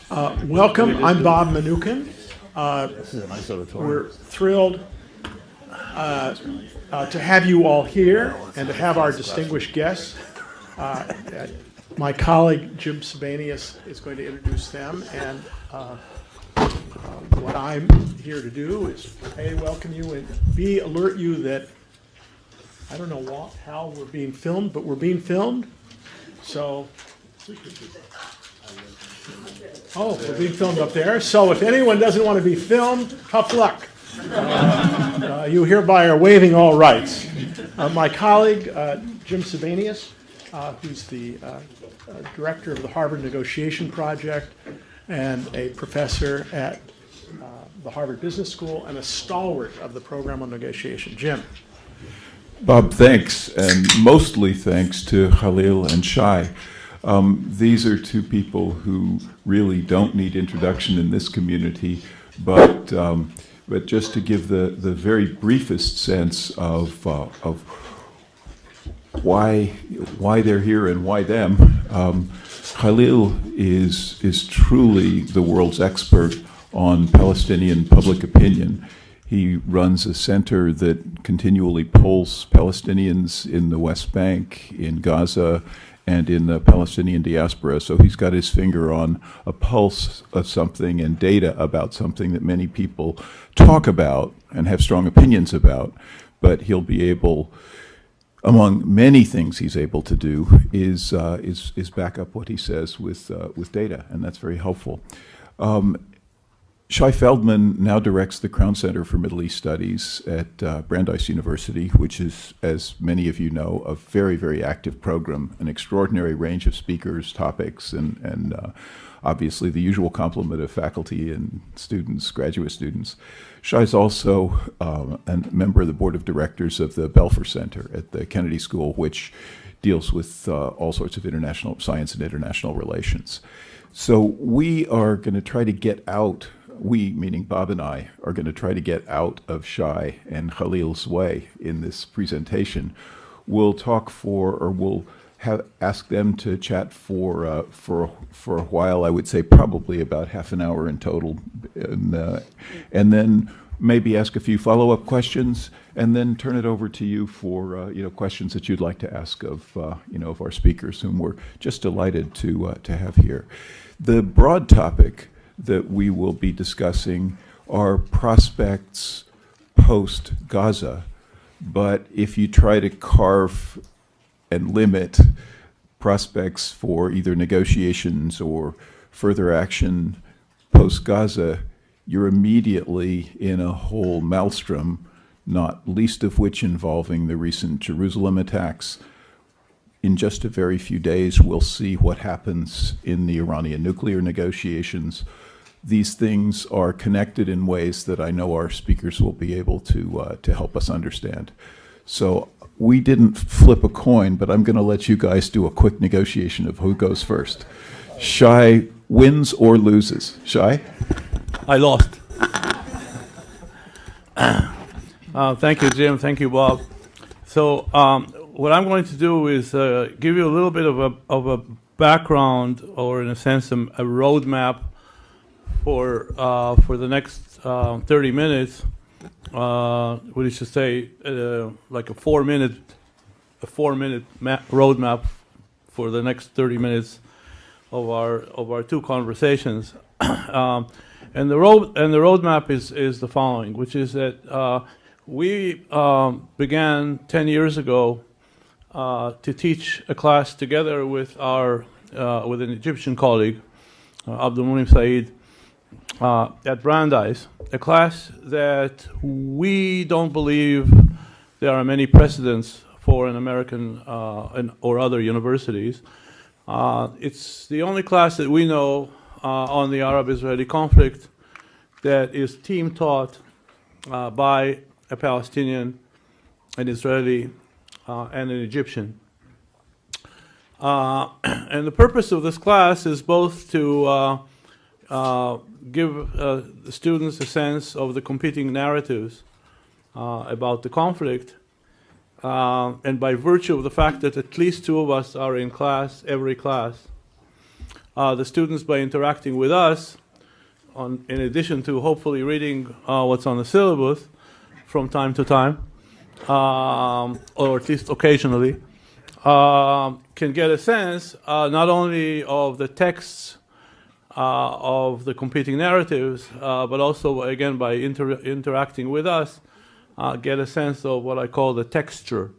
Welcome. I'm Bob Mnookin. This is a nice auditorium. We're thrilled to have you all here and to have our distinguished guests. My colleague Jim Sebenius is going to introduce them, and what I'm here to do is A, welcome you, and B, alert you that I don't know how we're being filmed, but we're being filmed. So, we're being filmed up there. So if anyone doesn't want to be filmed, tough luck. You hereby are waiving all rights. My colleague, Jim Sebenius, who's the director of the Harvard Negotiation Project and a professor at the Harvard Business School and a stalwart of the program on negotiation. Jim. Bob, thanks, and mostly thanks to Khalil and Shai. These are two people who really don't need introduction in this community, but just to give the very briefest sense of why they're here and why them. Khalil is truly the world's expert on Palestinian public opinion. He runs a center that continually polls Palestinians in the West Bank, in Gaza, and in the Palestinian diaspora. So he's got his finger on a pulse of something and data about something that many people talk about and have strong opinions about. But he'll be able, among many things he's able to do, is back up what he says with data, and that's very helpful. Shai Feldman now directs the Crown Center for Middle East Studies at Brandeis University, which is, as many of you know, a very, very active program, an extraordinary range of speakers, topics, and obviously the usual complement of faculty and students, graduate students. Shai is also a member of the board of directors of the Belfer Center at the Kennedy School, which deals with all sorts of international science and international relations. So we are going to try to get out, we, meaning Bob and I, are going to try to get out of Shai and Khalil's way in this presentation. We'll talk we'll ask them to chat for a while. I would say probably about half an hour in total, and then maybe ask a few follow-up questions, and then turn it over to you for questions that you'd like to ask of of our speakers, whom we're just delighted to have here. The broad topic that we will be discussing are prospects post-Gaza, but if you try to carve and limit prospects for either negotiations or further action post-Gaza, you're immediately in a whole maelstrom, not least of which involving the recent Jerusalem attacks. In just a very few days, we'll see what happens in the Iranian nuclear negotiations. These things are connected in ways that I know our speakers will be able to help us understand. So we didn't flip a coin, but I'm going to let you guys do a quick negotiation of who goes first. Shai wins or loses. Shai? I lost. Thank you, Jim. Thank you, Bob. So what I'm going to do is give you a little bit of a background, or in a sense, a roadmap for the next 30 minutes. What is to say, like a 4-minute roadmap for the next 30 minutes of our two conversations. And the roadmap is the following, which is that we began 10 years ago to teach a class together with with an Egyptian colleague, Abdul Said, at Brandeis, a class that we don't believe there are many precedents for in American or other universities. It's the only class that we know on the Arab-Israeli conflict that is team taught by a Palestinian, an Israeli, and an Egyptian. And the purpose of this class is both to give the students a sense of the competing narratives about the conflict, and by virtue of the fact that at least two of us are in class, every class, the students, by interacting with us, in addition to hopefully reading what's on the syllabus from time to time, or at least occasionally, can get a sense not only of the texts of the competing narratives, but also, again, by interacting with us, get a sense of what I call the texture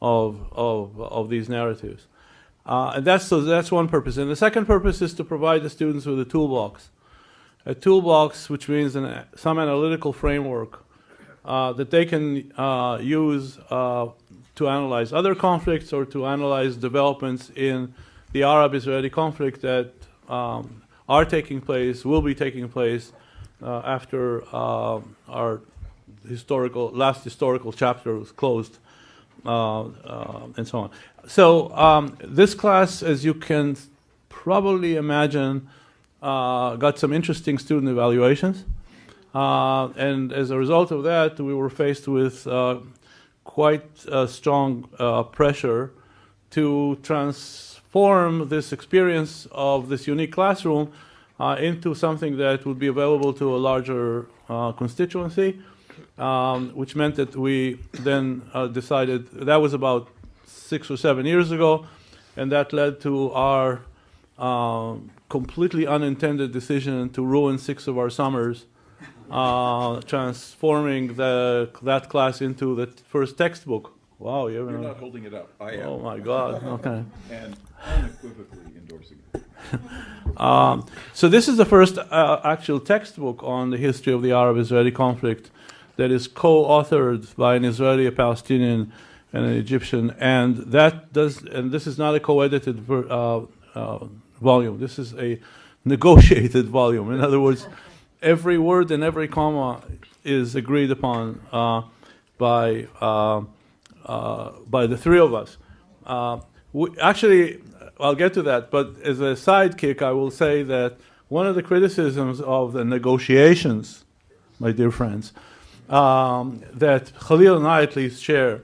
of these narratives. And that's one purpose. And the second purpose is to provide the students with a toolbox. A toolbox, which means some analytical framework that they can use to analyze other conflicts or to analyze developments in the Arab-Israeli conflict that are taking place, will be taking place after our last historical chapter was closed, and so on. So this class, as you can probably imagine, got some interesting student evaluations. And as a result of that, we were faced with quite strong pressure to transform this experience of this unique classroom into something that would be available to a larger constituency, which meant that we then decided, that was about 6 or 7 years ago, and that led to our completely unintended decision to ruin 6 of our summers, transforming that class into the first textbook. Wow, You're not holding it up. I am. Oh my God. Okay. And unequivocally endorsing it. So this is the first actual textbook on the history of the Arab-Israeli conflict that is co-authored by an Israeli, a Palestinian, and an Egyptian, and this is not a co-edited volume. This is a negotiated volume. In other words, every word and every comma is agreed upon by the three of us. Actually, I'll get to that, but as a sidekick, I will say that one of the criticisms of the negotiations, my dear friends, that Khalil and I at least share,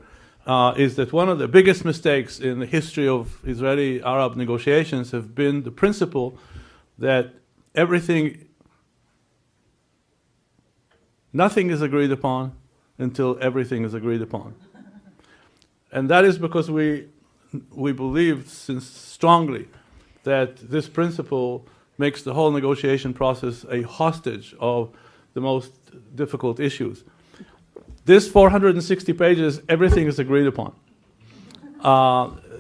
is that one of the biggest mistakes in the history of Israeli-Arab negotiations have been the principle that nothing is agreed upon until everything is agreed upon. And that is because we believe strongly that this principle makes the whole negotiation process a hostage of the most difficult issues. This 460 pages, everything is agreed upon.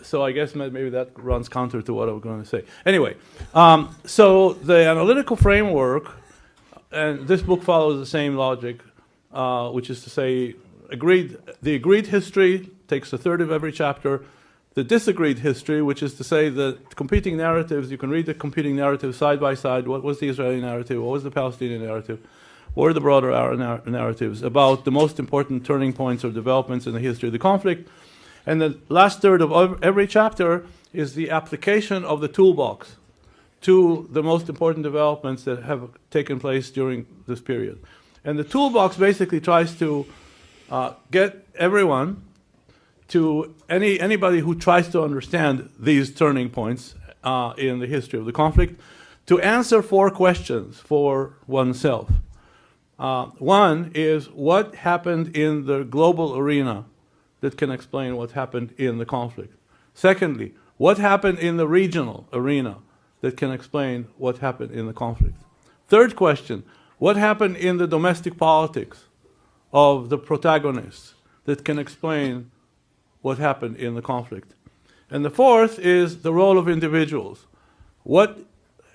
So I guess maybe that runs counter to what I was going to say. Anyway, so the analytical framework, and this book follows the same logic, which is to say, the agreed history takes a third of every chapter. The disagreed history, which is to say the competing narratives, you can read the competing narratives side by side. What was the Israeli narrative? What was the Palestinian narrative? What are the broader narratives about the most important turning points or developments in the history of the conflict? And the last third of every chapter is the application of the toolbox to the most important developments that have taken place during this period. And the toolbox basically tries to get everyone, to anybody who tries to understand these turning points in the history of the conflict, to answer 4 questions for oneself. One is, what happened in the global arena that can explain what happened in the conflict? Secondly, what happened in the regional arena that can explain what happened in the conflict? Third question, what happened in the domestic politics of the protagonists that can explain what happened in the conflict? And the fourth is the role of individuals. What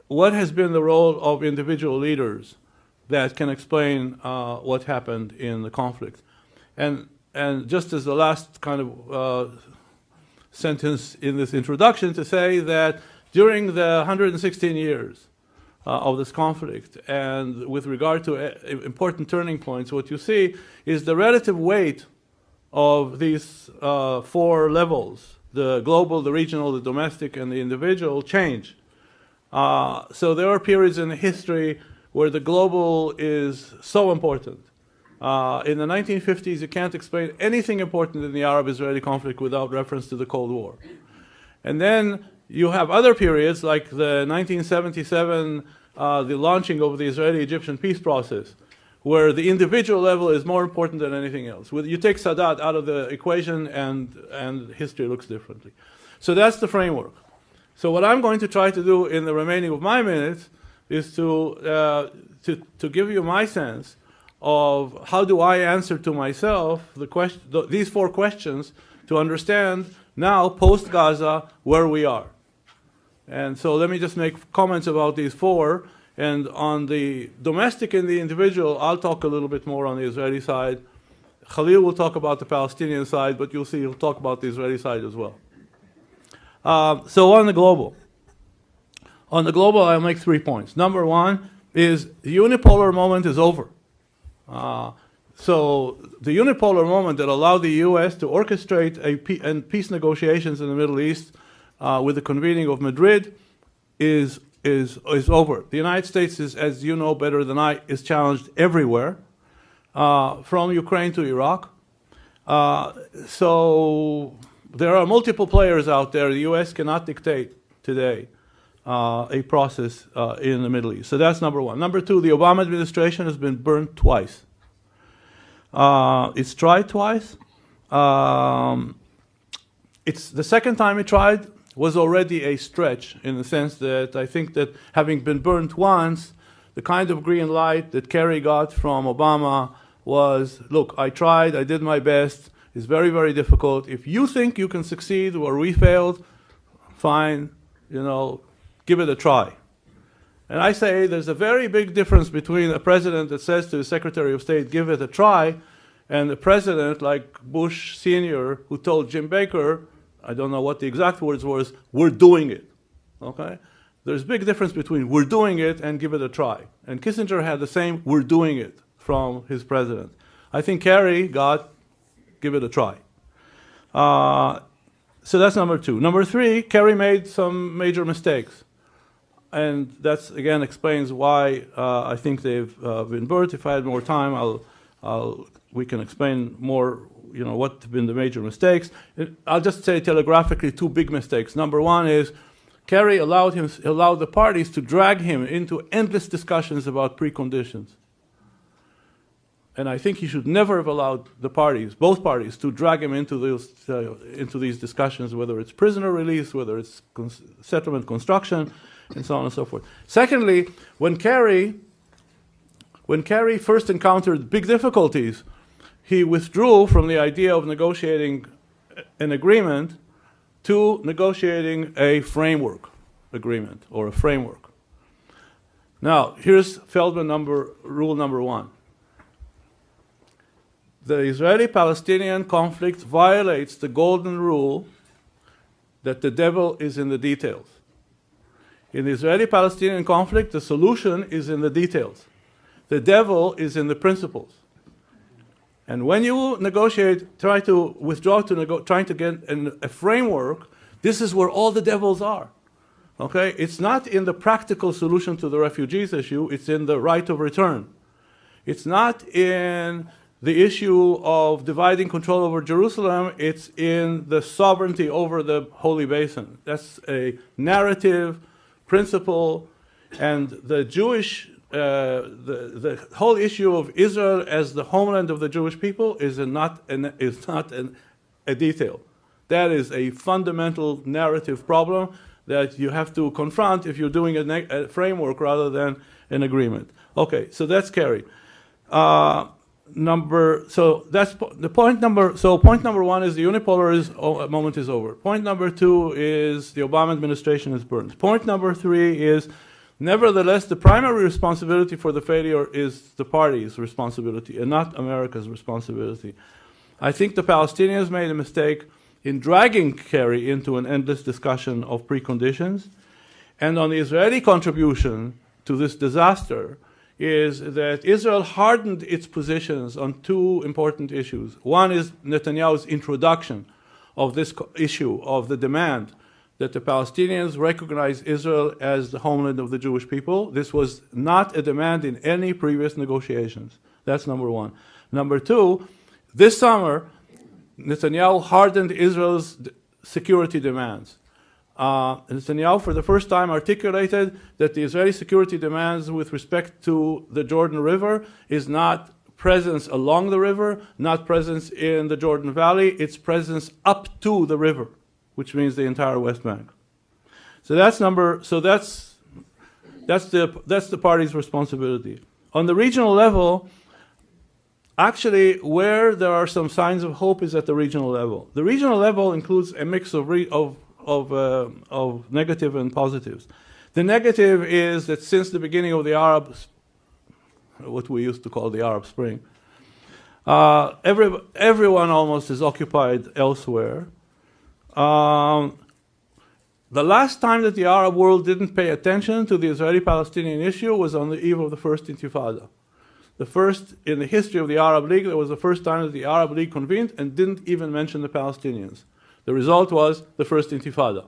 has been the role of individual leaders that can explain what happened in the conflict? And just as the last kind of sentence in this introduction, to say that during the 116 years of this conflict, and with regard to important turning points, what you see is the relative weight of these 4 levels, the global, the regional, the domestic, and the individual, change. So there are periods in history where the global is so important. In the 1950s, you can't explain anything important in the Arab-Israeli conflict without reference to the Cold War. And then You have other periods like the 1977, the launching of the Israeli-Egyptian peace process, where the individual level is more important than anything else. You take Sadat out of the equation and history looks differently. So that's the framework. So what I'm going to try to do in the remaining of my minutes is to give you my sense of how do I answer to myself these 4 questions to understand now, post-Gaza, where we are. And so let me just make comments about these 4. And on the domestic and the individual, I'll talk a little bit more on the Israeli side. Khalil will talk about the Palestinian side, but you'll see he'll talk about the Israeli side as well. So on the global. On the global, I'll make 3 points. Number 1 is the unipolar moment is over. So the unipolar moment that allowed the U.S. to orchestrate peace negotiations in the Middle East with the convening of Madrid is over. The United States is, as you know better than I, is challenged everywhere, from Ukraine to Iraq. So there are multiple players out there. The U.S. cannot dictate today a process in the Middle East. So that's number 1. Number 2, the Obama administration has been burned twice. It's tried twice. It's the second time it tried was already a stretch, in the sense that I think that having been burned once, the kind of green light that Kerry got from Obama was, look, I tried, I did my best, it's very, very difficult. If you think you can succeed where we failed, fine, give it a try. And I say there's a very big difference between a president that says to the Secretary of State, give it a try, and a president like Bush Sr., who told Jim Baker, I don't know what the exact words was, we're doing it, okay? There's a big difference between we're doing it and give it a try. And Kissinger had the same we're doing it from his president. I think Kerry got give it a try. So that's number 2. Number 3, Kerry made some major mistakes. And that's, again, explains why I think they've been burnt. If I had more time, we can explain more, what have been the major mistakes. I'll just say telegraphically 2 big mistakes. Number 1 is Kerry allowed the parties to drag him into endless discussions about preconditions. And I think he should never have allowed the parties, both parties, to drag him into these discussions, whether it's prisoner release, whether it's settlement construction, and so on and so forth. Secondly, when Kerry first encountered big difficulties, he withdrew from the idea of negotiating an agreement to negotiating a framework agreement or a framework. Now, here's Feldman rule number 1. The Israeli-Palestinian conflict violates the golden rule that the devil is in the details. In the Israeli-Palestinian conflict, the solution is in the details. The devil is in the principles. And when you negotiate, try to withdraw trying to get a framework, this is where all the devils are. Okay? It's not in the practical solution to the refugees issue, it's in the right of return. It's not in the issue of dividing control over Jerusalem, it's in the sovereignty over the Holy Basin. That's a narrative principle, and the Jewish, the whole issue of Israel as the homeland of the Jewish people is not a detail. That is a fundamental narrative problem that you have to confront if you're doing a framework rather than an agreement. Okay, so that's Kerry. So that's the point number. So point number 1 is the unipolar moment is over. Point number 2 is the Obama administration is burned. Point number 3 is, nevertheless, the primary responsibility for the failure is the party's responsibility and not America's responsibility. I think the Palestinians made a mistake in dragging Kerry into an endless discussion of preconditions, and on the Israeli contribution to this disaster is that Israel hardened its positions on 2 important issues. One is Netanyahu's introduction of this issue of the demand that the Palestinians recognize Israel as the homeland of the Jewish people. This was not a demand in any previous negotiations. That's number 1. Number 2, this summer, Netanyahu hardened Israel's security demands. Netanyahu, for the first time, articulated that the Israeli security demands with respect to the Jordan River is not presence along the river, not presence in the Jordan Valley, it's presence up to the river, which means the entire West Bank. So that's the party's responsibility. On the regional level, actually, where there are some signs of hope is at the regional level. The regional level includes a mix of negative and positives. The negative is that since the beginning of the what we used to call the Arab Spring, everyone almost is occupied elsewhere. The last time that the Arab world didn't pay attention to the Israeli-Palestinian issue was on the eve of the First Intifada. The first, in the history of the Arab League, that was the first time that the Arab League convened and didn't even mention the Palestinians. The result was the First Intifada.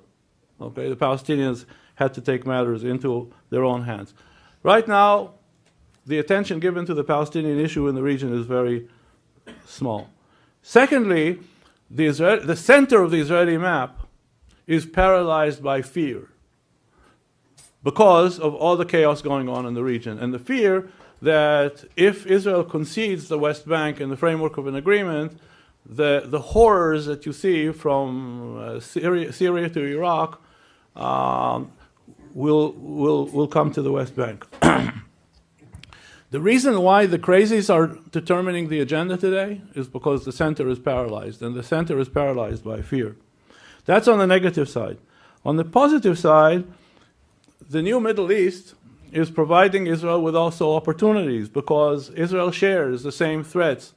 Okay, the Palestinians had to take matters into their own hands. Right now, the attention given to the Palestinian issue in the region is very small. Secondly, the center of the Israeli map is paralyzed by fear because of all the chaos going on in the region. And the fear that if Israel concedes the West Bank in the framework of an agreement, the horrors that you see from Syria to Iraq will come to the West Bank. The reason why the crazies are determining the agenda today is because the center is paralyzed, and the center is paralyzed by fear. That's on the negative side. On the positive side, the new Middle East is providing Israel with also opportunities because Israel shares the same threats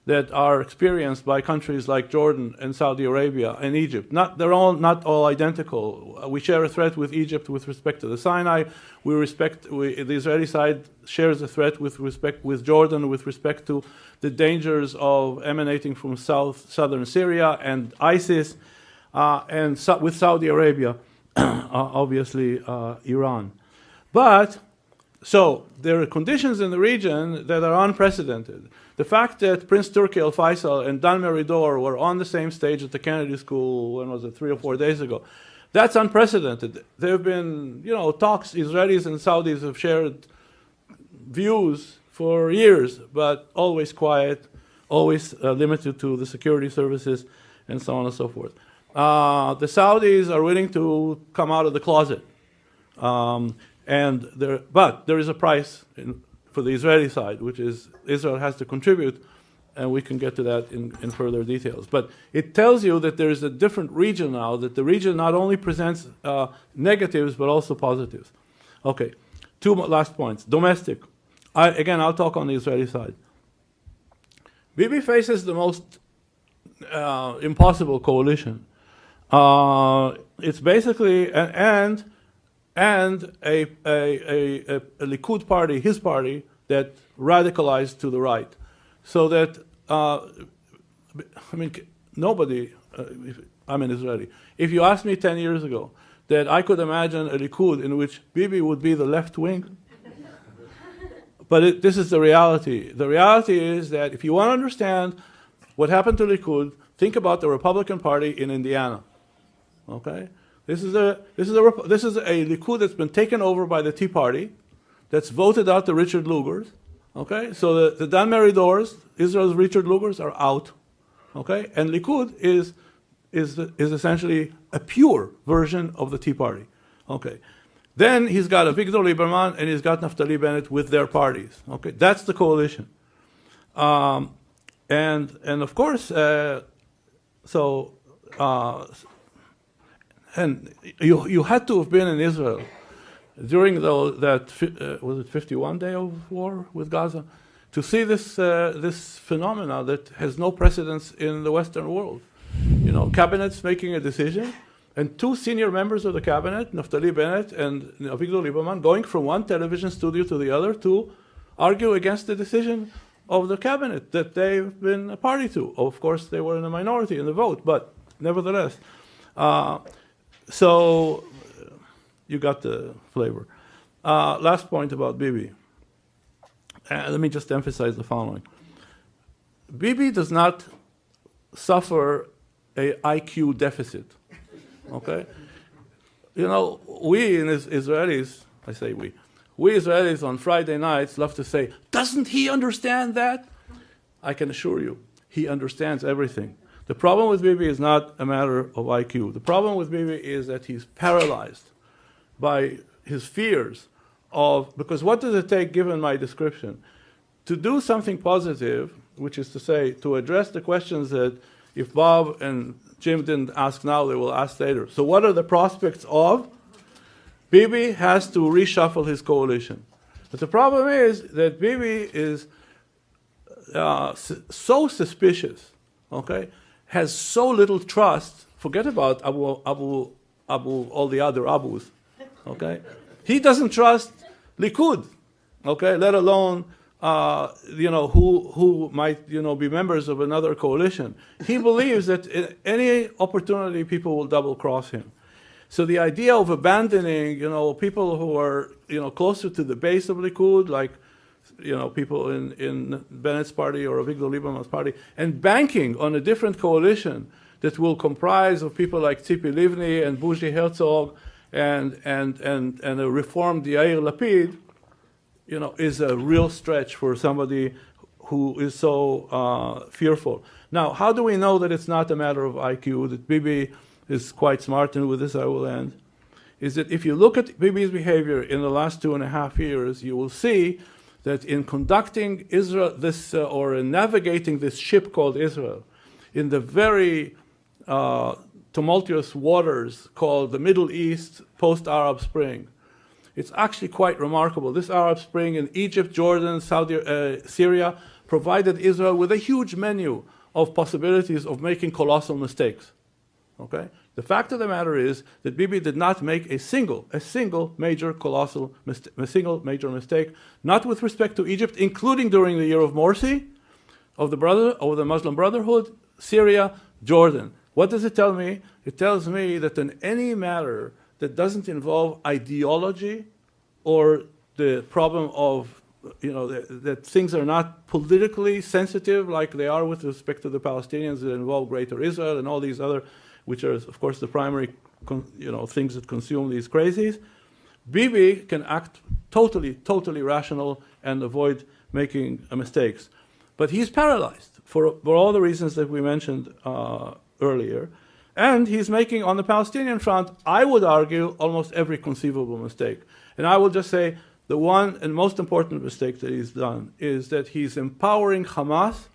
that are experienced by countries like Jordan and Saudi Arabia and Egypt. They're not all identical. We share a threat with Egypt with respect to the Sinai. The Israeli side shares a threat with Jordan with respect to the dangers of emanating from southern Syria and ISIS, and with Saudi Arabia, obviously Iran. So there are conditions in the region that are unprecedented. The fact that Prince Turki Al Faisal and Dan Meridor were on the same stage at the Kennedy School, when was it, 3 or 4 days ago, that's unprecedented. There have been, talks. Israelis and Saudis have shared views for years, but always quiet, always limited to the security services, and so on and so forth. The Saudis are willing to come out of the closet, but there is a price for the Israeli side, which is Israel has to contribute, and we can get to that in further details. But it tells you that there is a different region now, that the region not only presents negatives, but also positives. Okay, 2 last points. Domestic. I'll talk on the Israeli side. Bibi faces the most impossible coalition. It's basically a Likud party, his party, that radicalized to the right. So that, nobody, I'm an Israeli. If you asked me 10 years ago that I could imagine a Likud in which Bibi would be the left wing, but this is the reality. The reality is that if you want to understand what happened to Likud, think about the Republican Party in Indiana. Okay? This is a Likud that's been taken over by the Tea Party, that's voted out the Richard Lugers. Okay, so the Dan Meridors, Israel's Richard Lugers, are out. Okay, and Likud is essentially a pure version of the Tea Party. Okay, then he's got Avigdor Lieberman and he's got Naftali Bennett with their parties. Okay, that's the coalition. And of course, and you had to have been in Israel during that was it 51 day of war with Gaza, to see this phenomena that has no precedence in the Western world. Cabinets making a decision, and 2 senior members of the cabinet, Naftali Bennett and Avigdor Lieberman, going from one television studio to the other to argue against the decision of the cabinet that they've been a party to. Of course, they were in a minority in the vote, but nevertheless. So you got the flavor. Last point about Bibi. Let me just emphasize the following. Bibi does not suffer a IQ deficit. Okay? we Israelis, I say we Israelis on Friday nights love to say, doesn't he understand that? I can assure you, he understands everything. The problem with Bibi is not a matter of IQ. The problem with Bibi is that he's paralyzed by his fears because what does it take, given my description, to do something positive, which is to say, to address the questions that if Bob and Jim didn't ask now, they will ask later. So what are the prospects of? Bibi has to reshuffle his coalition. But the problem is that Bibi is so suspicious, okay, has so little trust, forget about Abu, all the other Abus, okay? He doesn't trust Likud, okay, let alone who might be members of another coalition. He believes that in any opportunity people will double cross him. So the idea of abandoning people who are closer to the base of Likud, like people in Bennett's party or Avigdor Lieberman's party, and banking on a different coalition that will comprise of people like Tzipi Livni and Bougie Herzog and a reformed Yair Lapid, is a real stretch for somebody who is so fearful. Now, how do we know that it's not a matter of IQ, that Bibi is quite smart, and with this I will end, is that if you look at Bibi's behavior in the last 2.5 years, you will see that in conducting Israel, or in navigating this ship called Israel, in the very tumultuous waters called the Middle East post-Arab Spring, it's actually quite remarkable. This Arab Spring in Egypt, Jordan, Syria provided Israel with a huge menu of possibilities of making colossal mistakes. Okay? The fact of the matter is that Bibi did not make a single major mistake, not with respect to Egypt, including during the year of Morsi, of the Muslim Brotherhood, Syria, Jordan. What does it tell me? It tells me that in any matter that doesn't involve ideology or the problem of that things are not politically sensitive like they are with respect to the Palestinians that involve Greater Israel and all these other, which are, of course, the primary things that consume these crazies, Bibi can act totally rational and avoid making mistakes. But he's paralyzed for all the reasons that we mentioned earlier. And he's making, on the Palestinian front, I would argue, almost every conceivable mistake. And I will just say the one and most important mistake that he's done is that he's empowering Hamas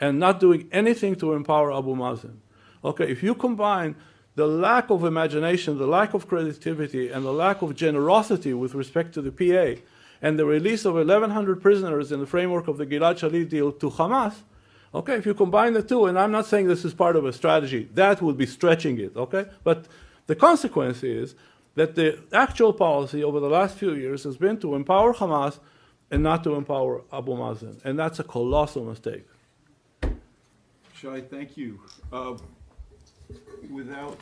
and not doing anything to empower Abu Mazen. Okay, if you combine the lack of imagination, the lack of creativity, and the lack of generosity with respect to the PA, and the release of 1,100 prisoners in the framework of the Gilad Shalit deal to Hamas, okay, if you combine the two, and I'm not saying this is part of a strategy, that would be stretching it, okay? But the consequence is that the actual policy over the last few years has been to empower Hamas and not to empower Abu Mazen, and that's a colossal mistake. Shai, thank you. Without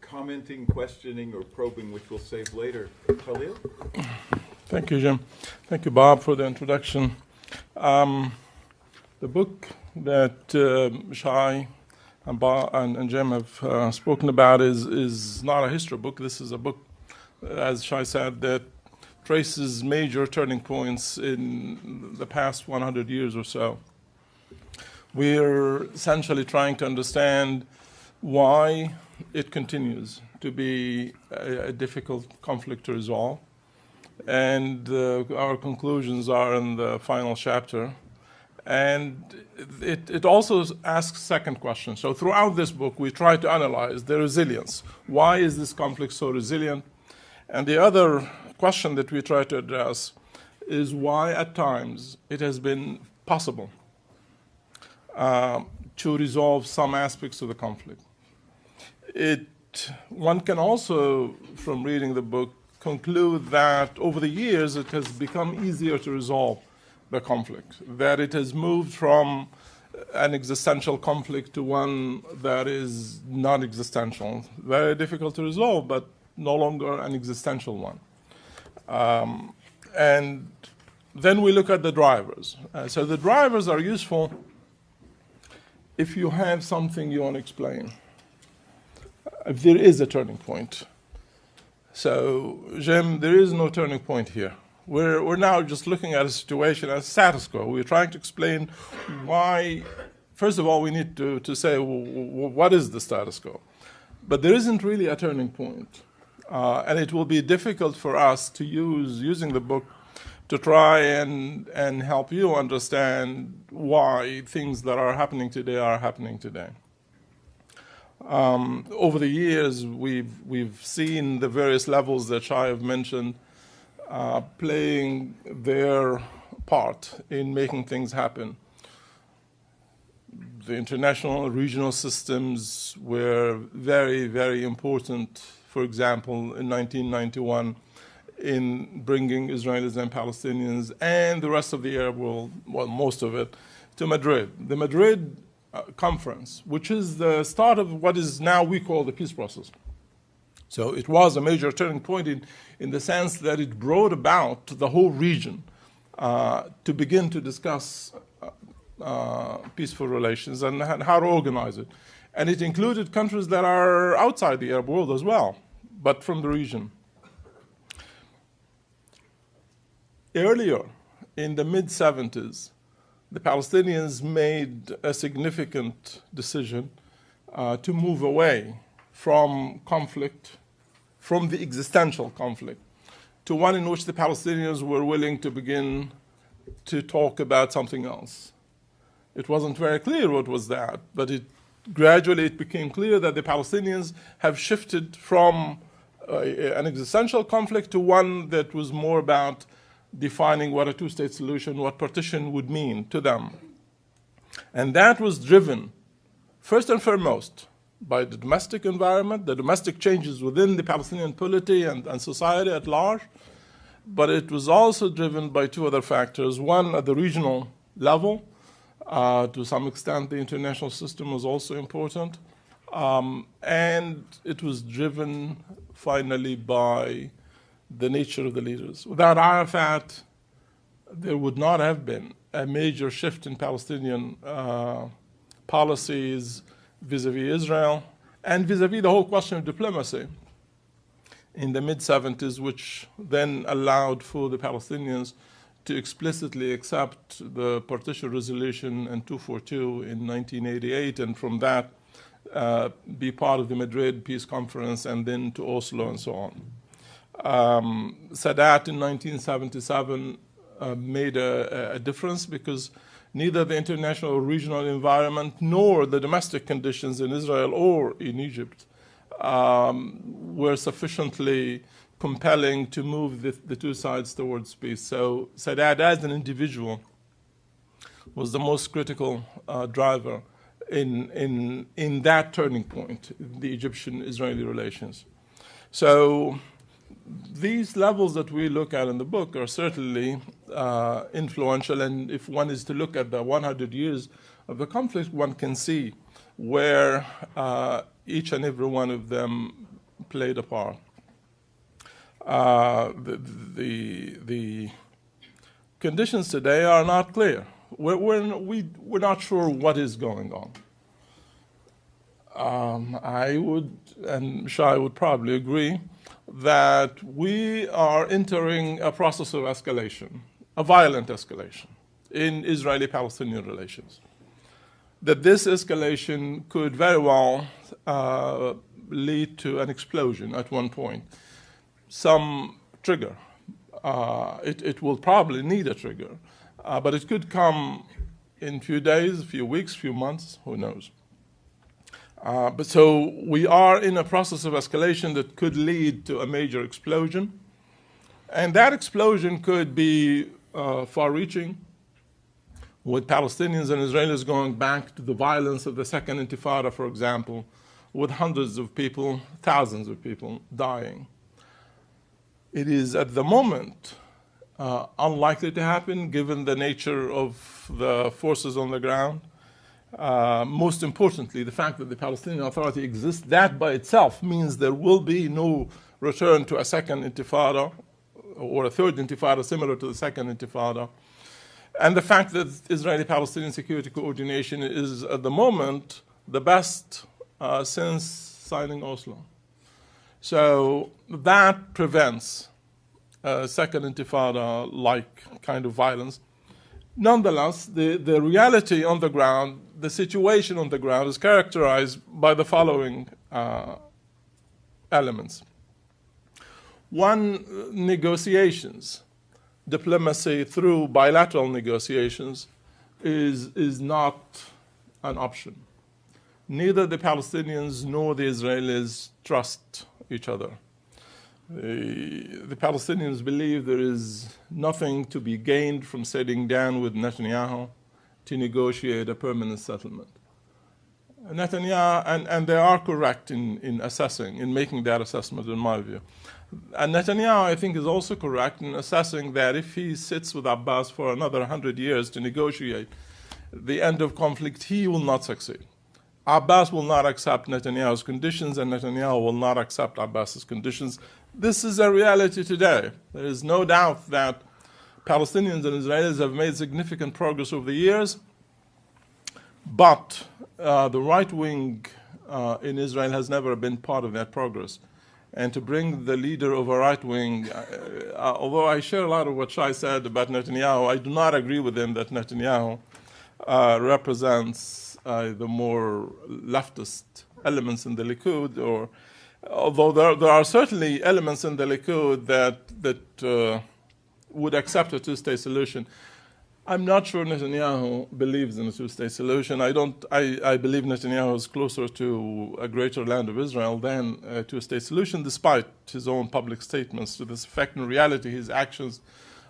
commenting, questioning, or probing, which we'll save later, Khalil? Thank you, Jim. Thank you, Bob, for the introduction. The book that Shai and Bob and Jim have spoken about is not a history book. This is a book, as Shai said, that traces major turning points in the past 100 years or so. We're essentially trying to understand why it continues to be a difficult conflict to resolve. And our conclusions are in the final chapter. And it also asks second question. So throughout this book, we try to analyze the resilience. Why is this conflict so resilient? And the other question that we try to address is why at times it has been possible to resolve some aspects of the conflict. One can also, from reading the book, conclude that over the years it has become easier to resolve the conflict, that it has moved from an existential conflict to one that is non-existential, very difficult to resolve, but no longer an existential one. And then we look at the drivers. So the drivers are useful if you have something you want to explain. If there is a turning point, So, Jim, there is no turning point here. We're now just looking at a situation as status quo. We're trying to explain why. First of all, we need to say, what is the status quo? But there isn't really a turning point. And it will be difficult for us to using the book to try and help you understand why things that are happening today are happening today. Over the years, we've seen the various levels that Shai have mentioned playing their part in making things happen. The international regional systems were very, very important, for example, in 1991, in bringing Israelis and Palestinians and the rest of the Arab world, well, most of it, to Madrid. The Madrid conference, which is the start of what is now we call the peace process. So it was a major turning point in the sense that it brought about the whole region to begin to discuss peaceful relations and how to organize it. And it included countries that are outside the Arab world as well, but from the region. Earlier, in the mid-70s, the Palestinians made a significant decision to move away from conflict, from the existential conflict, to one in which the Palestinians were willing to begin to talk about something else. It wasn't very clear what was that, but gradually it became clear that the Palestinians have shifted from an existential conflict to one that was more about defining what a two-state solution, what partition would mean to them. And that was driven, first and foremost, by the domestic environment, the domestic changes within the Palestinian polity and society at large, but it was also driven by two other factors. One, at the regional level, to some extent the international system was also important, and it was driven finally by the nature of the leaders. Without Arafat, there would not have been a major shift in Palestinian policies vis-a-vis Israel and vis-a-vis the whole question of diplomacy in the mid-70s, which then allowed for the Palestinians to explicitly accept the partition resolution and 242 in 1988, and from that be part of the Madrid Peace Conference and then to Oslo and so on. Sadat in 1977 made a difference because neither the international or regional environment nor the domestic conditions in Israel or in Egypt were sufficiently compelling to move the two sides towards peace. So Sadat, as an individual, was the most critical driver in that turning point, the Egyptian-Israeli relations. So these levels that we look at in the book are certainly influential, and if one is to look at the 100 years of the conflict, one can see where each and every one of them played a part. The conditions today are not clear. We're not sure what is going on. I would, and Shai would probably agree, that we are entering a process of escalation, a violent escalation in Israeli-Palestinian relations. That this escalation could very well lead to an explosion at one point, some trigger. It will probably need a trigger, but it could come in a few days, a few weeks, a few months, who knows. But so we are in a process of escalation that could lead to a major explosion. And that explosion could be far-reaching, with Palestinians and Israelis going back to the violence of the Second Intifada, for example, with hundreds of people, thousands of people dying. It is at the moment unlikely to happen, given the nature of the forces on the ground. Most importantly, the fact that the Palestinian Authority exists, that by itself means there will be no return to a second intifada or a third intifada similar to the second intifada. And the fact that Israeli-Palestinian security coordination is at the moment the best since signing Oslo. So that prevents a second intifada-like kind of violence. Nonetheless, the reality on the ground, the situation on the ground is characterized by the following elements. One, negotiations. Diplomacy through bilateral negotiations is not an option. Neither the Palestinians nor the Israelis trust each other. The Palestinians believe there is nothing to be gained from sitting down with Netanyahu to negotiate a permanent settlement. Netanyahu, and they are correct in assessing, in making that assessment, in my view. And Netanyahu, I think, is also correct in assessing that if he sits with Abbas for another 100 years to negotiate the end of conflict, he will not succeed. Abbas will not accept Netanyahu's conditions, and Netanyahu will not accept Abbas's conditions. This is a reality today. There is no doubt that Palestinians and Israelis have made significant progress over the years, but the right wing in Israel has never been part of that progress. And to bring the leader of a right wing, although I share a lot of what Shai said about Netanyahu, I do not agree with him that Netanyahu represents the more leftist elements in the Likud, or although there are certainly elements in the Likud that would accept a two-state solution. I'm not sure Netanyahu believes in a two-state solution. I believe Netanyahu is closer to a greater land of Israel than a two-state solution, despite his own public statements to this effect. In reality, his actions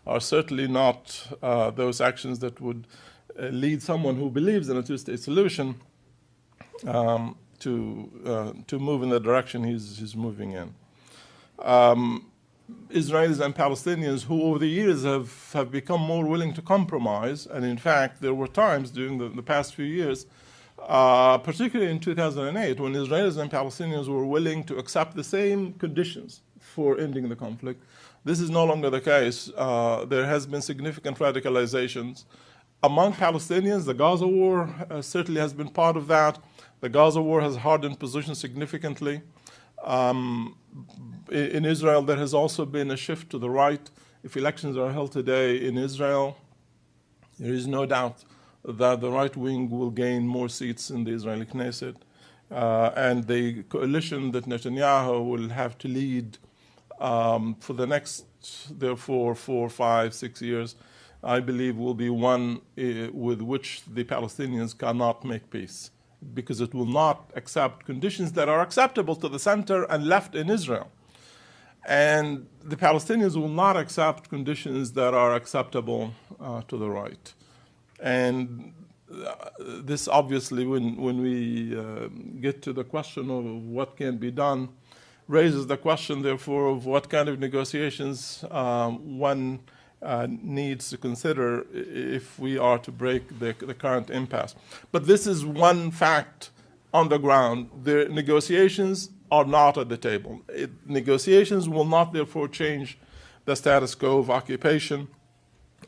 are certainly not those actions that would lead someone who believes in a two-state solution to move in the direction he's moving in. Israelis and Palestinians who over the years have become more willing to compromise, and in fact there were times during the past few years, particularly in 2008, when Israelis and Palestinians were willing to accept the same conditions for ending the conflict. This is no longer the case. There has been significant radicalizations among Palestinians. The Gaza war certainly has been part of that. The Gaza war has hardened positions significantly. In Israel, there has also been a shift to the right. If elections are held today in Israel, there is no doubt that the right wing will gain more seats in the Israeli Knesset. And the coalition that Netanyahu will have to lead for the next, therefore, 4, 5, 6 years, I believe will be one with which the Palestinians cannot make peace, because it will not accept conditions that are acceptable to the center and left in Israel. And the Palestinians will not accept conditions that are acceptable to the right. And this obviously, when we get to the question of what can be done, raises the question, therefore, of what kind of negotiations one needs to consider if we are to break the current impasse. But this is one fact on the ground. The negotiations are not at the table. Negotiations will not, therefore, change the status quo of occupation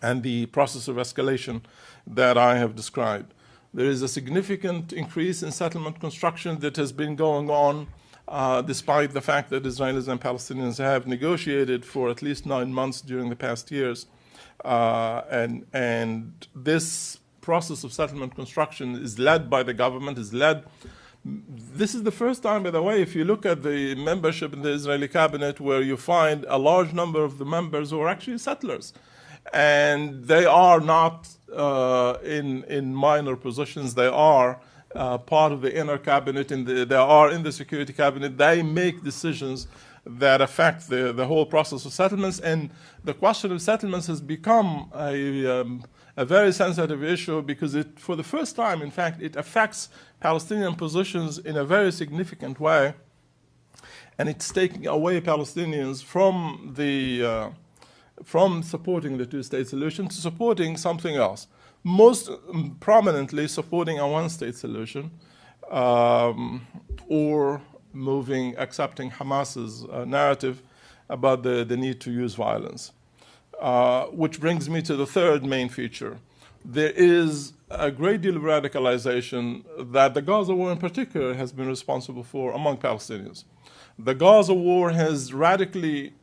and the process of escalation that I have described. There is a significant increase in settlement construction that has been going on despite the fact that Israelis and Palestinians have negotiated for at least 9 months during the past years. And this process of settlement construction is led by the government, This is the first time, by the way, if you look at the membership in the Israeli cabinet, where you find a large number of the members who are actually settlers. And they are not in minor positions. They are part of the inner cabinet, they are in the security cabinet. They make decisions that affect the whole process of settlements. And the question of settlements has become a very sensitive issue, because for the first time, in fact, it affects Palestinian positions in a very significant way. And it's taking away Palestinians from supporting the two-state solution to supporting something else. Most prominently supporting a one-state solution, or accepting Hamas's narrative about the need to use violence. Which brings me to the third main feature. there is a great deal of radicalization that the Gaza war in particular has been responsible for among Palestinians. The Gaza war has radically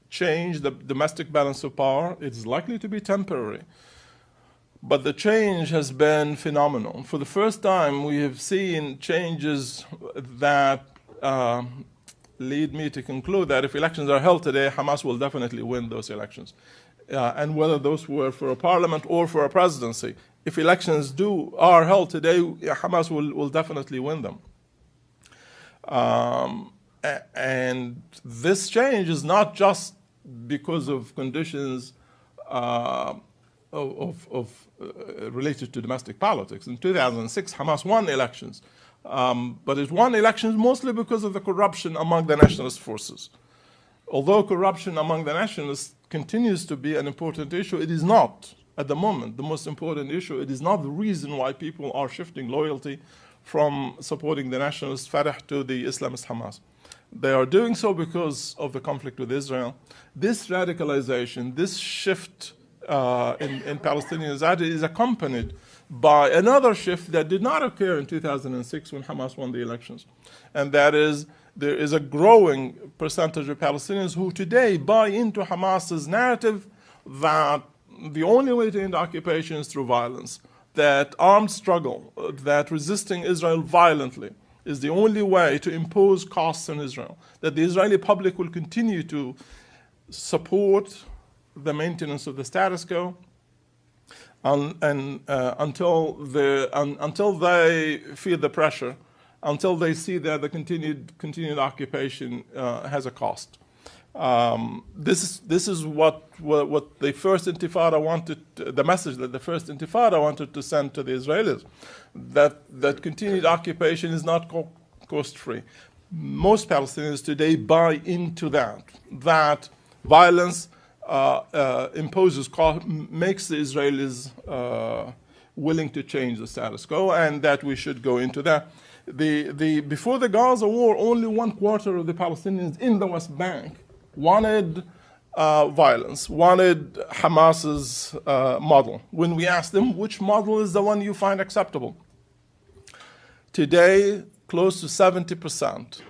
changed the domestic balance of power. It's likely to be temporary, but the change has been phenomenal. For the first time, we have seen changes that lead me to conclude that if elections are held today, Hamas will definitely win those elections. And whether those were for a parliament or for a presidency, if elections are held today, Hamas will definitely win them. And this change is not just because of conditions related to domestic politics. In 2006, Hamas won elections, but it won elections mostly because of the corruption among the nationalist forces. Although corruption among the nationalists continues to be an important issue, it is not, at the moment, the most important issue. It is not the reason why people are shifting loyalty from supporting the nationalist Fatah to the Islamist Hamas. They are doing so because of the conflict with Israel. This radicalization, this shift in Palestinian society is accompanied by another shift that did not occur in 2006 when Hamas won the elections. And that is, there is a growing percentage of Palestinians who today buy into Hamas's narrative that the only way to end occupation is through violence, that armed struggle, that resisting Israel violently is the only way to impose costs on Israel, that the Israeli public will continue to support the maintenance of the status quo until they feel the pressure, until they see that the continued occupation has a cost. This is what the first Intifada wanted, the message that the first Intifada wanted to send to the Israelis, that continued occupation is not cost-free. Most Palestinians today buy into that violence imposes cost, makes the Israelis willing to change the status quo, and that we should go into that. Before the Gaza war, only 1/4 of the Palestinians in the West Bank wanted violence, wanted Hamas's model. When we asked them, which model is the one you find acceptable? Today, close to 70%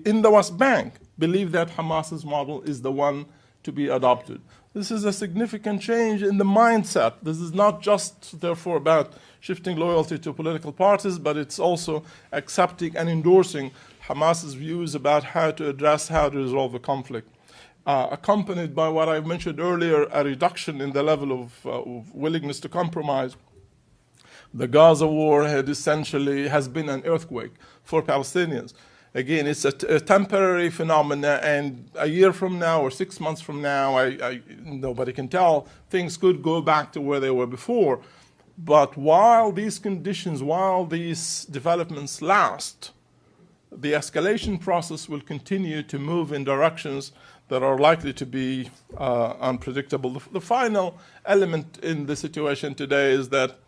in the West Bank believe that Hamas's model is the one to be adopted. This is a significant change in the mindset. This is not just, therefore, about shifting loyalty to political parties, but it's also accepting and endorsing Hamas's views about how to resolve the conflict, accompanied by what I mentioned earlier, a reduction in the level of willingness to compromise. The Gaza war has been an earthquake for Palestinians. Again, it's a temporary phenomenon, and a year from now or 6 months from now, nobody can tell, things could go back to where they were before. But while these conditions, while these developments last, the escalation process will continue to move in directions that are likely to be unpredictable. The final element in the situation today is that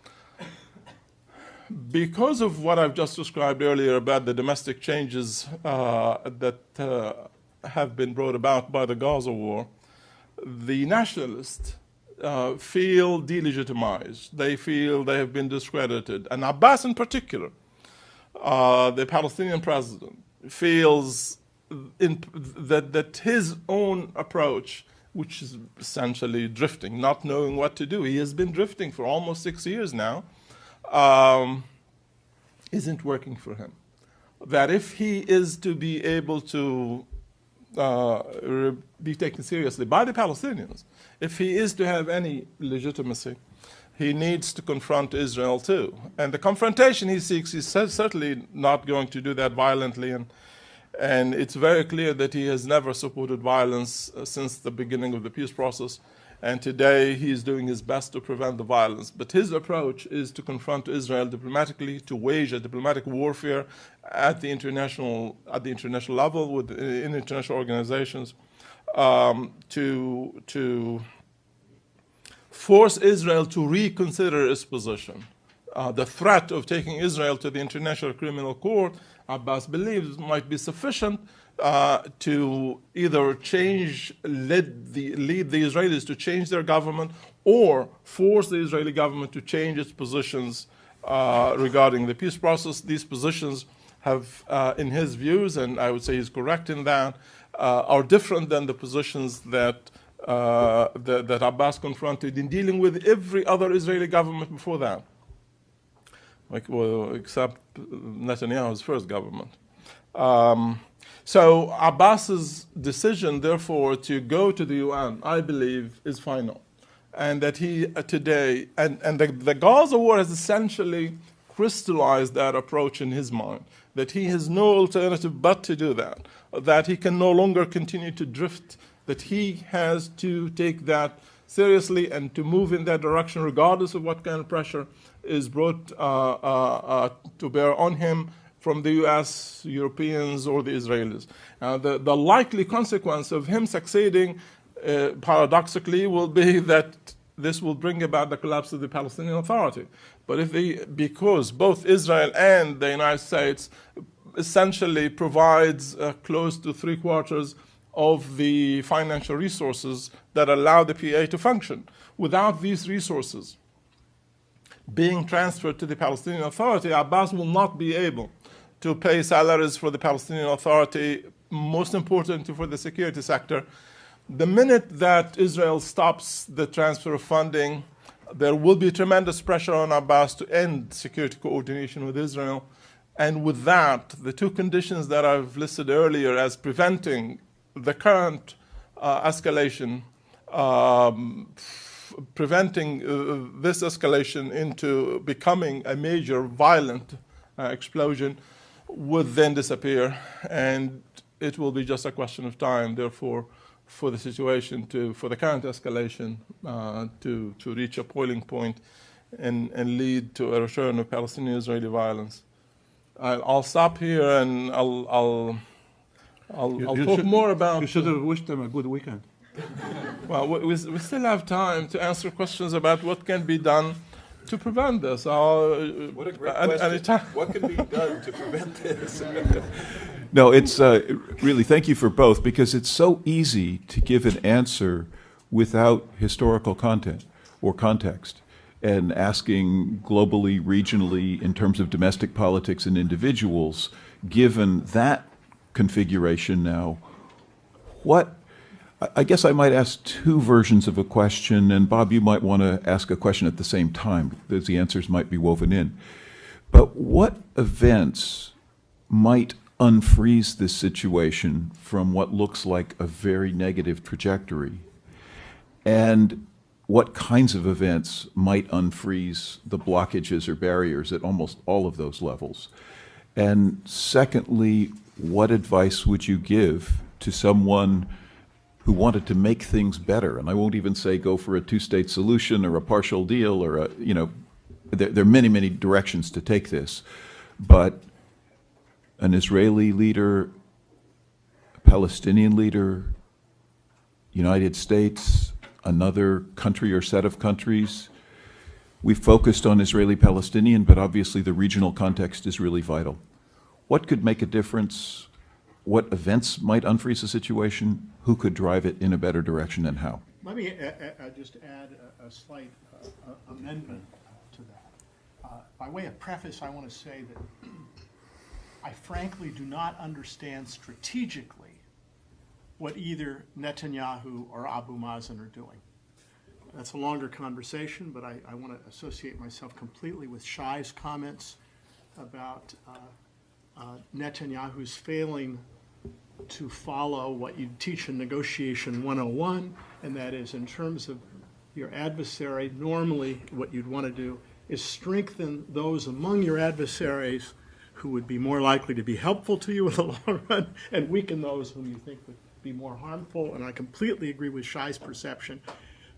because of what I've just described earlier about the domestic changes that have been brought about by the Gaza war, the nationalists feel delegitimized. They feel they have been discredited. And Abbas in particular, the Palestinian president, feels that his own approach, which is essentially drifting, not knowing what to do, he has been drifting for almost 6 years now, isn't working for him. That if he is to be able to be taken seriously by the Palestinians, if he is to have any legitimacy, he needs to confront Israel too. And the confrontation he seeks, he's certainly not going to do that violently. And it's very clear that he has never supported violence since the beginning of the peace process. And today he is doing his best to prevent the violence. But his approach is to confront Israel diplomatically, to wage a diplomatic warfare at the international level in international organizations, to force Israel to reconsider its position. The threat of taking Israel to the International Criminal Court, Abbas believes, might be sufficient to either lead the Israelis to change their government or force the Israeli government to change its positions regarding the peace process. These positions have, in his views, and I would say he's correct in that, are different than the positions that Abbas confronted in dealing with every other Israeli government before that, except Netanyahu's first government. So Abbas's decision, therefore, to go to the UN, I believe, is final. And that he today, and the Gaza war has essentially crystallized that approach in his mind, that he has no alternative but to do that he can no longer continue to drift, that he has to take that seriously and to move in that direction regardless of what kind of pressure is brought to bear on him from the US, Europeans, or the Israelis. The likely consequence of him succeeding, paradoxically, will be that this will bring about the collapse of the Palestinian Authority. But because both Israel and the United States essentially provides close to 3/4 of the financial resources that allow the PA to function. Without these resources being transferred to the Palestinian Authority, Abbas will not be able to pay salaries for the Palestinian Authority, most importantly for the security sector. The minute that Israel stops the transfer of funding, there will be tremendous pressure on Abbas to end security coordination with Israel. And with that, the two conditions that I've listed earlier as preventing the current escalation, preventing this escalation into becoming a major violent explosion would then disappear, and it will be just a question of time, therefore, for the situation for the current escalation to reach a boiling point and lead to a return of Palestinian-Israeli violence. I'll stop here and I'll talk more about. You should have wished them a good weekend. Well, we still have time to answer questions about what can be done to prevent this. What a great question. What can be done to prevent this? No, it's really, thank you for both, because it's so easy to give an answer without historical content or context, and asking globally, regionally, in terms of domestic politics and individuals, given that configuration now, I guess I might ask two versions of a question, and Bob, you might want to ask a question at the same time, because the answers might be woven in. But what events might unfreeze this situation from what looks like a very negative trajectory? And what kinds of events might unfreeze the blockages or barriers at almost all of those levels? And secondly, what advice would you give to someone who wanted to make things better? And I won't even say go for a two-state solution or a partial deal or there are many, many directions to take this. But an Israeli leader, a Palestinian leader, United States, another country or set of countries. We've focused on Israeli-Palestinian, but obviously the regional context is really vital. What could make a difference? What events might unfreeze the situation? Who could drive it in a better direction, and how? Let me just add a slight amendment to that. By way of preface, I want to say that I frankly do not understand strategically what either Netanyahu or Abu Mazen are doing. That's a longer conversation, but I want to associate myself completely with Shai's comments about Netanyahu's failing to follow what you teach in Negotiation 101, and that is, in terms of your adversary, normally what you'd want to do is strengthen those among your adversaries who would be more likely to be helpful to you in the long run, and weaken those whom you think would be more harmful. And I completely agree with Shai's perception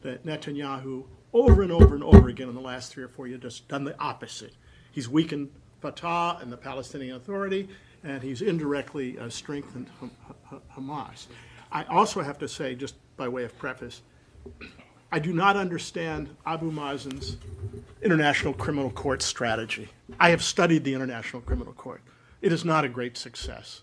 that Netanyahu, over and over and over again in the last 3 or 4 years, just done the opposite. He's weakened Fatah and the Palestinian Authority, and he's indirectly strengthened Hamas. I also have to say, just by way of preface, I do not understand Abu Mazen's International Criminal Court strategy. I have studied the International Criminal Court. It is not a great success.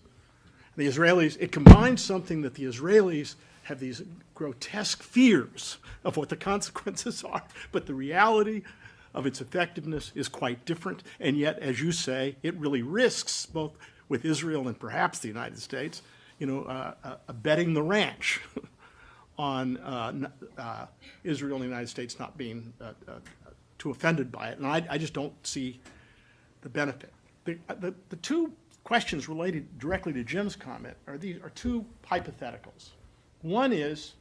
The Israelis, it combines something that the Israelis have these grotesque fears of what the consequences are, but the reality of its effectiveness is quite different, and yet, as you say, it really risks, both with Israel and perhaps the United States, betting the ranch on Israel and the United States not being too offended by it, and I just don't see the benefit. The two questions related directly to Jim's comment are two hypotheticals. One is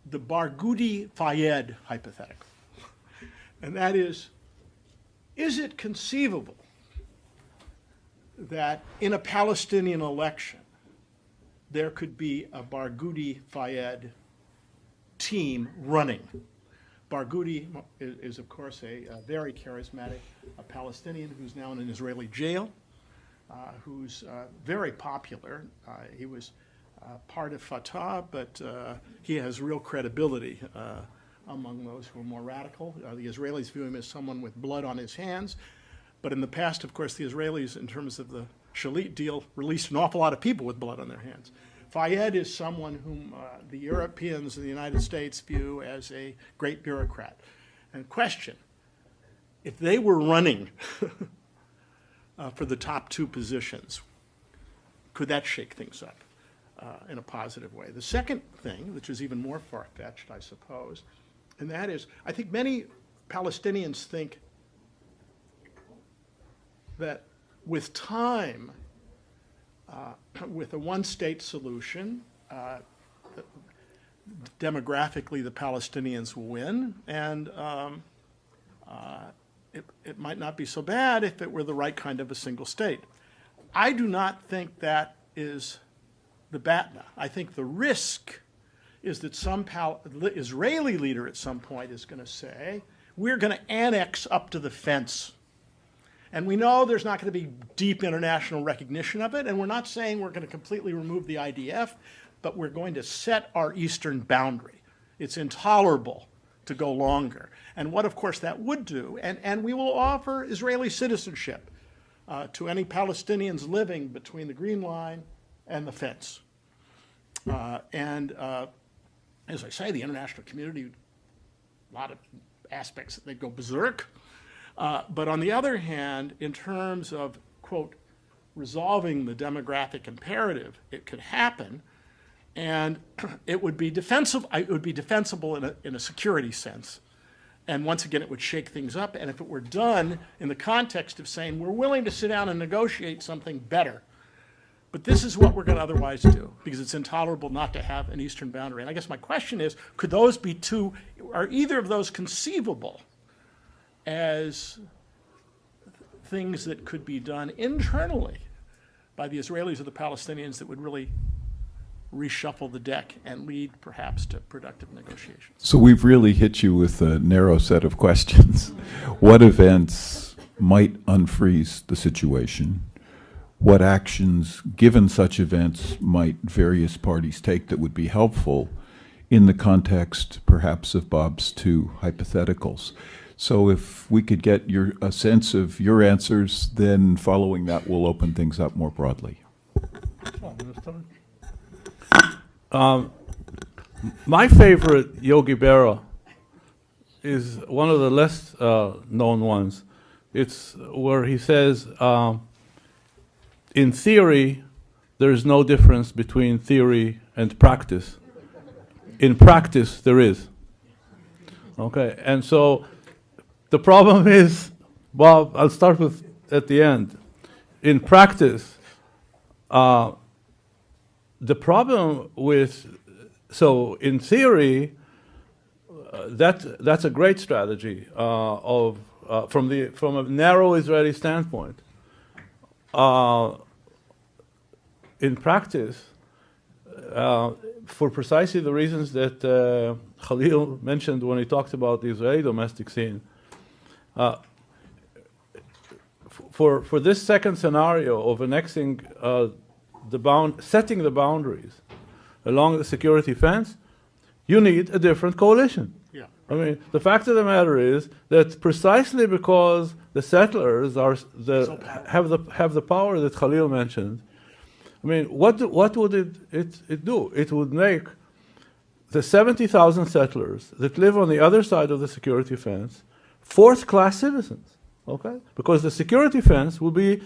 the Barghouti-Fayed hypothetical, and that is it conceivable that in a Palestinian election there could be a Barghouti-Fayed team running? Barghouti is of course, a very charismatic Palestinian who's now in an Israeli jail, who's very popular. He was part of Fatah, but he has real credibility among those who are more radical. The Israelis view him as someone with blood on his hands. But in the past, of course, the Israelis, in terms of the Shalit deal, released an awful lot of people with blood on their hands. Fayed is someone whom the Europeans and the United States view as a great bureaucrat. And question, if they were running for the top two positions, could that shake things up in a positive way? The second thing, which is even more far-fetched, I suppose, and that is, I think many Palestinians think that with time, with a one-state solution, demographically the Palestinians will win, and it might not be so bad if it were the right kind of a single state. I do not think that is the BATNA. I think the risk is that some Israeli leader at some point is going to say, we're going to annex up to the fence. And we know there's not going to be deep international recognition of it, and we're not saying we're going to completely remove the IDF, but we're going to set our eastern boundary. It's intolerable to go longer. And what, of course, that would do, and we will offer Israeli citizenship to any Palestinians living between the Green Line and the fence. As I say, the international community, a lot of aspects that they go berserk. But on the other hand, in terms of, quote, resolving the demographic imperative, it could happen, and it would be defensible. It would be defensible in a security sense. And once again, it would shake things up. And if it were done in the context of saying, we're willing to sit down and negotiate something better, but this is what we're going to otherwise do, because it's intolerable not to have an eastern boundary. And I guess my question is, could those be two, are either of those conceivable as things that could be done internally by the Israelis or the Palestinians that would really reshuffle the deck and lead perhaps to productive negotiations? So we've really hit you with a narrow set of questions. What events might unfreeze the situation? What actions, given such events, might various parties take that would be helpful in the context, perhaps, of Bob's two hypotheticals? So if we could get a sense of your answers, then following that, we'll open things up more broadly. My favorite Yogi Berra is one of the less known ones. It's where he says, in theory, there is no difference between theory and practice. In practice, there is. Okay, and so the problem is, well, I'll start with at the end. In practice, the problem with, so in theory, that's a great strategy from a narrow Israeli standpoint. In practice, for precisely the reasons that Khalil mentioned when he talked about the Israeli domestic scene, for this second scenario of annexing setting the boundaries along the security fence, you need a different coalition. Yeah. I mean, the fact of the matter is that precisely because the settlers have the power that Khalil mentioned, I mean, what would it do? It would make the 70,000 settlers that live on the other side of the security fence fourth-class citizens, okay? Because the security fence will be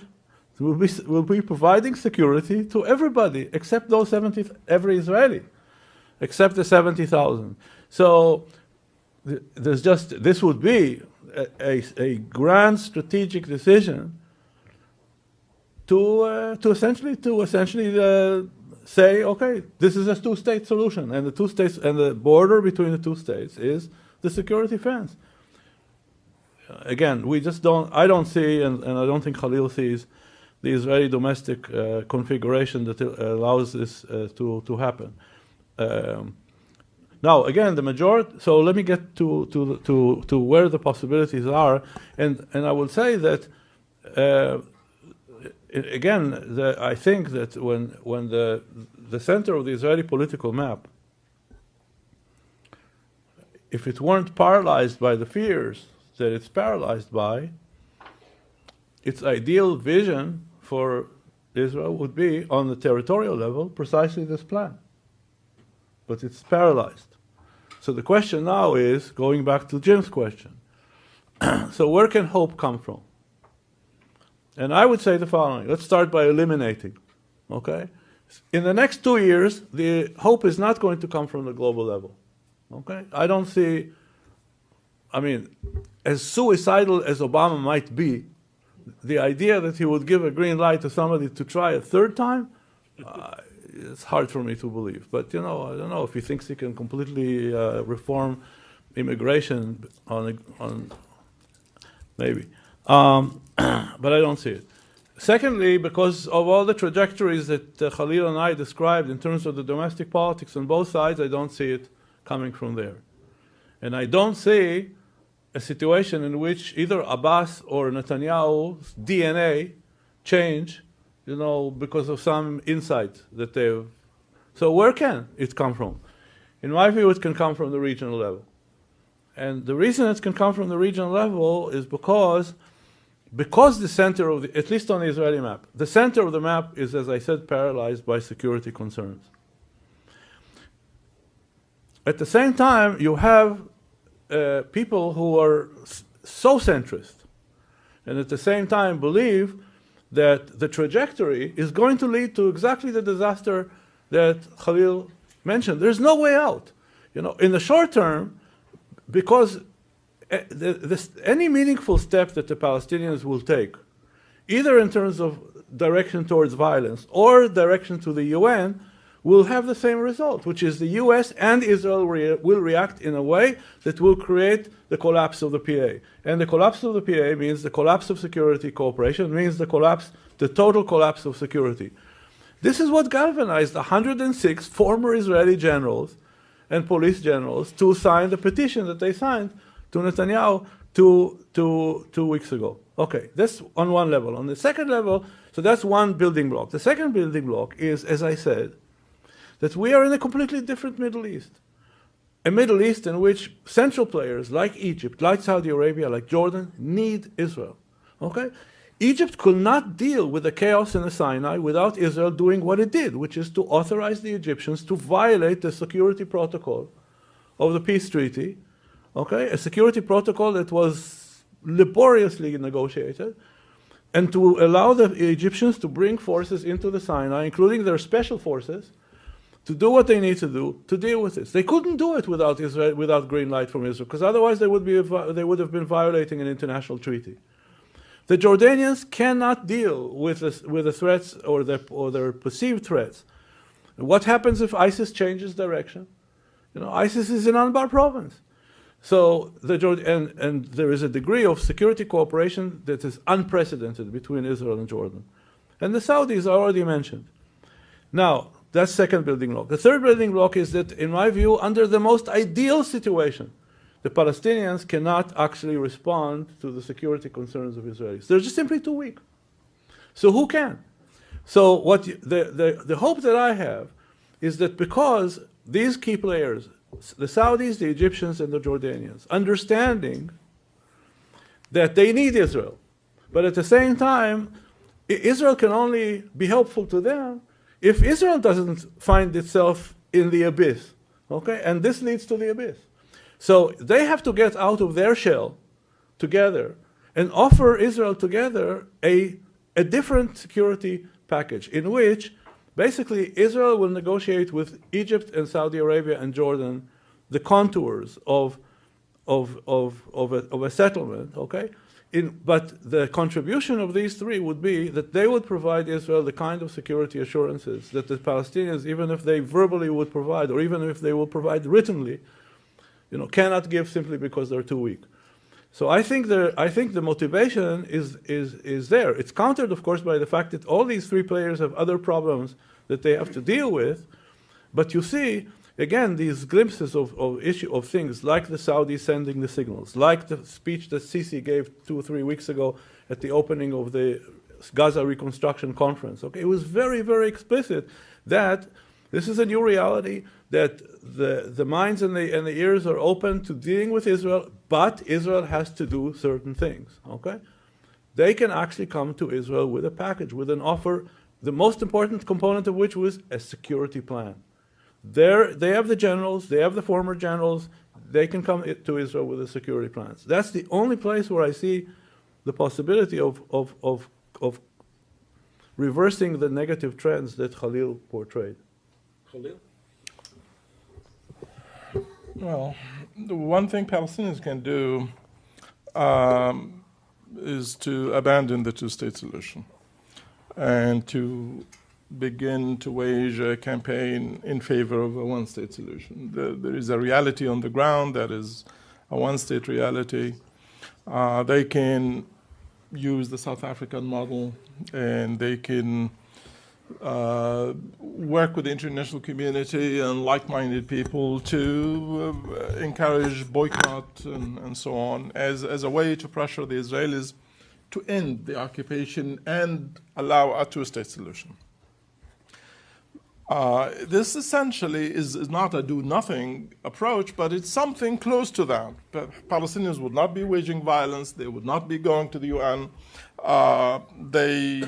providing security to everybody except those every Israeli, except the 70,000. So this would be a grand strategic decision to essentially say, okay, this is a two-state solution, and the border between the two states is the security fence. Again, I don't see, and I don't think Khalil sees, the Israeli domestic configuration that allows this to happen. Now, again, the majority. So let me get to where the possibilities are, and I will say that again, I think that when the center of the Israeli political map, if it weren't paralyzed by the fears that it's paralyzed by, its ideal vision for Israel would be, on the territorial level, precisely this plan. But it's paralyzed. So the question now is, going back to Jim's question, so where can hope come from? And I would say the following. Let's start by eliminating, okay? In the next 2 years, the hope is not going to come from the global level, okay? I don't see, I mean, as suicidal as Obama might be, the idea that he would give a green light to somebody to try a third time, it's hard for me to believe. But, I don't know if he thinks he can completely reform immigration on maybe. But I don't see it. Secondly, because of all the trajectories that Khalil and I described in terms of the domestic politics on both sides, I don't see it coming from there. And I don't see a situation in which either Abbas or Netanyahu's DNA change, because of some insight that they've. So where can it come from? In my view, it can come from the regional level. And the reason it can come from the regional level is because the center of at least on the Israeli map, the center of the map is, as I said, paralyzed by security concerns. At the same time, you have people who are so centrist, and at the same time believe that the trajectory is going to lead to exactly the disaster that Khalil mentioned. There's no way out. In the short term, because any meaningful step that the Palestinians will take, either in terms of direction towards violence or direction to the UN, will have the same result, which is the US and Israel will react in a way that will create the collapse of the PA. And the collapse of the PA means the collapse of security cooperation, means the total collapse of security. This is what galvanized 106 former Israeli generals and police generals to sign the petition that they signed to Netanyahu two weeks ago. Okay, that's on one level. On the second level, so that's one building block. The second building block is, as I said, that we are in a completely different Middle East. A Middle East in which central players like Egypt, like Saudi Arabia, like Jordan, need Israel. Okay? Egypt could not deal with the chaos in the Sinai without Israel doing what it did, which is to authorize the Egyptians to violate the security protocol of the peace treaty. Okay? A security protocol that was laboriously negotiated, and to allow the Egyptians to bring forces into the Sinai, including their special forces, to do what they need to do to deal with this. They couldn't do it without Israel, without green light from Israel, because otherwise they would have been violating an international treaty. The Jordanians cannot deal with the threats or their perceived threats. What happens if ISIS changes direction? ISIS is in Anbar province. So and there is a degree of security cooperation that is unprecedented between Israel and Jordan. And the Saudis are already mentioned. Now, that's second building block. The third building block is that, in my view, under the most ideal situation, the Palestinians cannot actually respond to the security concerns of Israelis. They're just simply too weak. So who can? So the hope that I have is that because these key players, the Saudis, the Egyptians, and the Jordanians, understanding that they need Israel. But at the same time, Israel can only be helpful to them if Israel doesn't find itself in the abyss, okay? And this leads to the abyss. So they have to get out of their shell together and offer Israel together a different security package in which basically Israel will negotiate with Egypt and Saudi Arabia and Jordan the contours of a settlement, okay? But the contribution of these three would be that they would provide Israel the kind of security assurances that the Palestinians, even if they verbally would provide, or even if they will provide writtenly, cannot give simply because they're too weak. So I think the motivation is there. It's countered, of course, by the fact that all these three players have other problems that they have to deal with. But you see, again, these glimpses of things like the Saudis sending the signals, like the speech that Sisi gave 2 or 3 weeks ago at the opening of the Gaza Reconstruction Conference. Okay, it was very, very explicit that this is a new reality, that the minds and the ears are open to dealing with Israel, but Israel has to do certain things. Okay, they can actually come to Israel with a package, with an offer, the most important component of which was a security plan. They have the generals, they have the former generals, they can come to Israel with the security plans. That's the only place where I see the possibility of reversing the negative trends that Khalil portrayed. Khalil? Well, the one thing Palestinians can do is to abandon the two-state solution and to begin to wage a campaign in favor of a one-state solution. There is a reality on the ground that is a one-state reality. They can use the South African model, and they can work with the international community and like-minded people to encourage boycott and so on as a way to pressure the Israelis to end the occupation and allow a two-state solution. This essentially is not a do-nothing approach, but it's something close to that. Palestinians would not be waging violence. They would not be going to the UN. They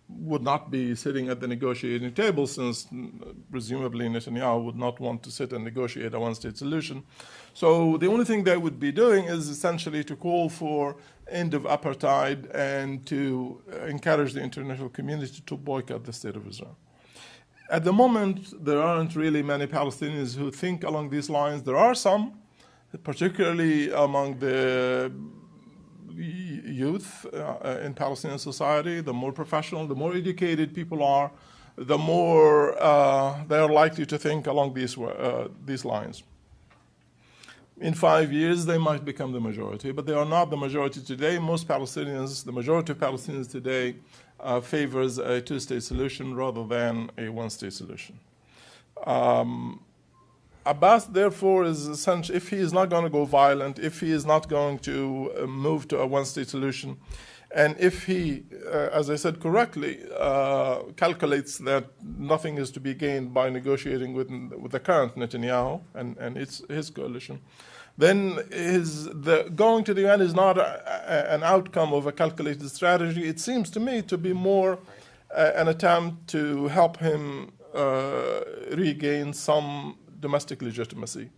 would not be sitting at the negotiating table, since presumably Netanyahu would not want to sit and negotiate a one-state solution. So the only thing they would be doing is essentially to call for end of apartheid and to encourage the international community to boycott the state of Israel. At the moment, there aren't really many Palestinians who think along these lines. There are some, particularly among the youth in Palestinian society. The more professional, the more educated people are, the more they are likely to think along these lines. In 5 years, they might become the majority, but they are not the majority today. Most Palestinians, the majority of Palestinians today, favors a two-state solution rather than a one-state solution. Abbas, therefore, is essentially, if he is not going to go violent, if he is not going to move to a one-state solution, and if he, as I said correctly, calculates that nothing is to be gained by negotiating with the current Netanyahu and his coalition, then going to the UN is not an outcome of a calculated strategy. It seems to me to be more an attempt to help him regain some domestic legitimacy,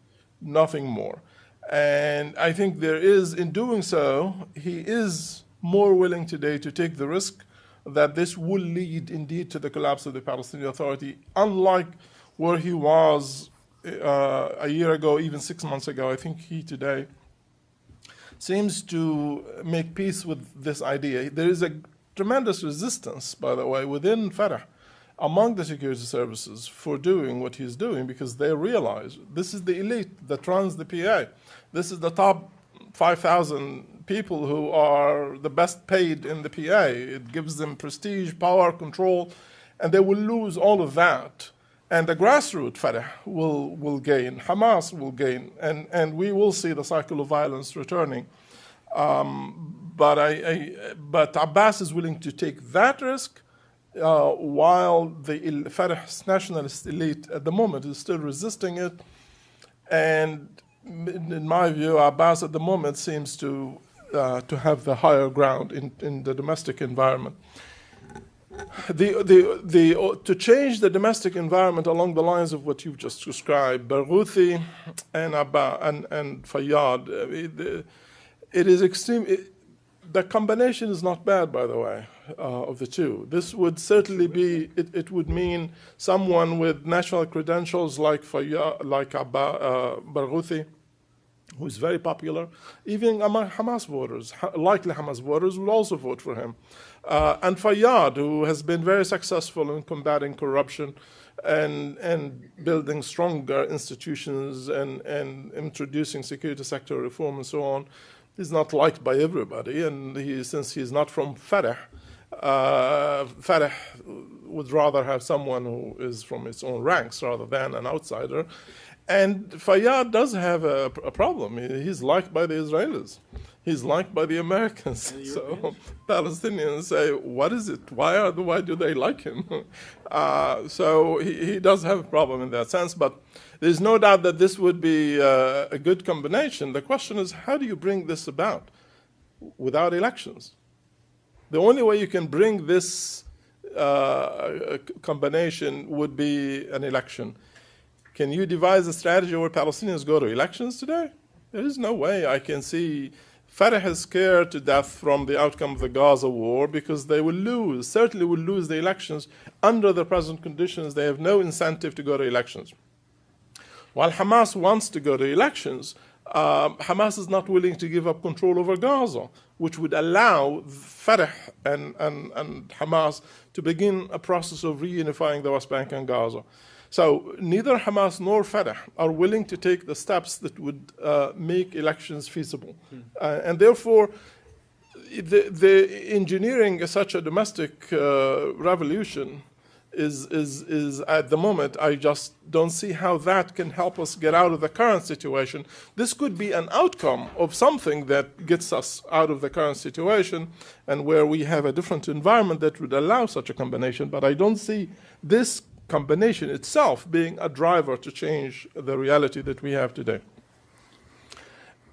nothing more. And I think there is, in doing so, he is more willing today to take the risk that this will lead indeed to the collapse of the Palestinian Authority, unlike where he was a year ago, even 6 months ago. I think he today seems to make peace with this idea. There is a tremendous resistance, by the way, within Fatah, among the security services for doing what he's doing, because they realize this is the elite that runs the PA. This is the top 5,000 people who are the best paid in the PA. It gives them prestige, power, control, and they will lose all of that. And the grassroots Fatah will gain, Hamas will gain, and we will see the cycle of violence returning. But Abbas is willing to take that risk, while the Fatah's nationalist elite at the moment is still resisting it. And in my view, Abbas at the moment seems to have the higher ground in the domestic environment. To change the domestic environment along the lines of what you've just described, Barghouthi and Fayyad, it is extreme. The combination is not bad, by the way, of the two. This would certainly be, it would mean someone with national credentials like Fayyad, like Barghouthi, who is very popular, even among Hamas voters. Likely Hamas voters will also vote for him. And Fayyad, who has been very successful in combating corruption and building stronger institutions and introducing security sector reform and so on, is not liked by everybody. And since he's not from Fatah, Fatah would rather have someone who is from its own ranks rather than an outsider. And Fayyad does have a problem. He's liked by the Israelis. He's liked by the Americans. So Palestinians say, what is it? Why do they like him? So he does have a problem in that sense. But there's no doubt that this would be a good combination. The question is, how do you bring this about without elections? The only way you can bring this combination would be an election. Can you devise a strategy where Palestinians go to elections today? There is no way I can see. Fatah is scared to death from the outcome of the Gaza war because they will lose, certainly will lose the elections. Under the present conditions, they have no incentive to go to elections. While Hamas wants to go to elections, Hamas is not willing to give up control over Gaza, which would allow Fatah and Hamas to begin a process of reunifying the West Bank and Gaza. So neither Hamas nor Fatah are willing to take the steps that would make elections feasible. And therefore, the engineering such a domestic revolution is at the moment, I just don't see how that can help us get out of the current situation. This could be an outcome of something that gets us out of the current situation and where we have a different environment that would allow such a combination. But I don't see this combination itself being a driver to change the reality that we have today.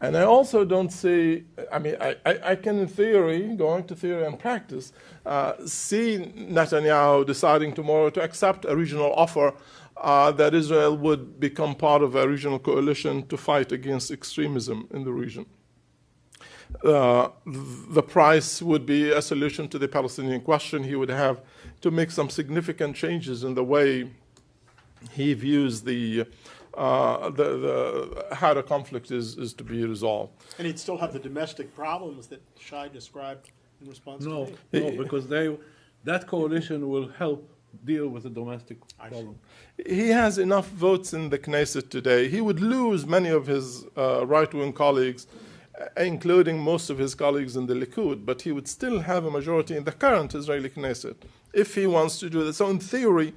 And I also don't see, I mean, I can in theory, going to theory and practice, see Netanyahu deciding tomorrow to accept a regional offer that Israel would become part of a regional coalition to fight against extremism in the region. The price would be a solution to the Palestinian question. He would have to make some significant changes in the way he views how the conflict is to be resolved. And he'd still have the domestic problems that Shai described in response to me. No, because that coalition will help deal with the domestic problem. He has enough votes in the Knesset today. He would lose many of his right-wing colleagues, including most of his colleagues in the Likud, but he would still have a majority in the current Israeli Knesset if he wants to do that. So in theory,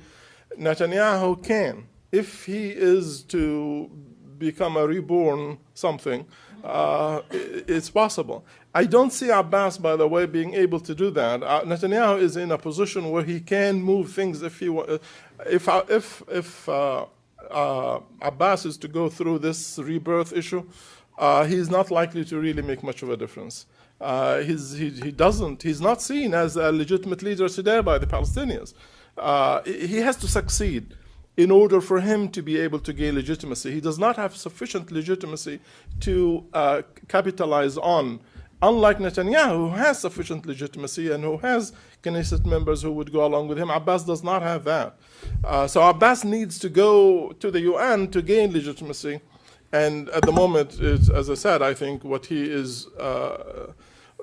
Netanyahu can. If he is to become a reborn something, it's possible. I don't see Abbas, by the way, being able to do that. Netanyahu is in a position where he can move things if he if Abbas is to go through this rebirth issue. He's not likely to really make much of a difference. He's not seen as a legitimate leader today by the Palestinians. He has to succeed in order for him to be able to gain legitimacy. He does not have sufficient legitimacy to capitalize on, unlike Netanyahu, who has sufficient legitimacy and who has Knesset members who would go along with him. Abbas does not have that. So Abbas needs to go to the UN to gain legitimacy. And at the moment, as I said, I think what he is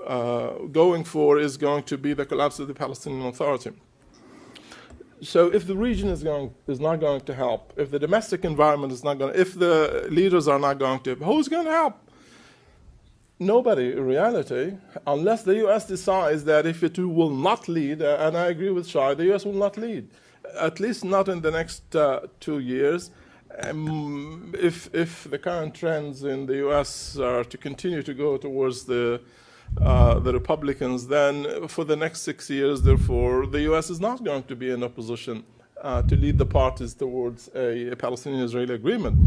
going for is going to be the collapse of the Palestinian Authority. So if the region is not going to help, if the domestic environment is not going to, if the leaders are not going to, who's going to help? Nobody, in reality, unless the U.S. decides that if it will not lead, and I agree with Shai, the U.S. will not lead, at least not in the next 2 years. If the current trends in the U.S. are to continue to go towards the Republicans, then for the next 6 years, therefore, the U.S. is not going to be in a position to lead the parties towards a Palestinian-Israeli agreement.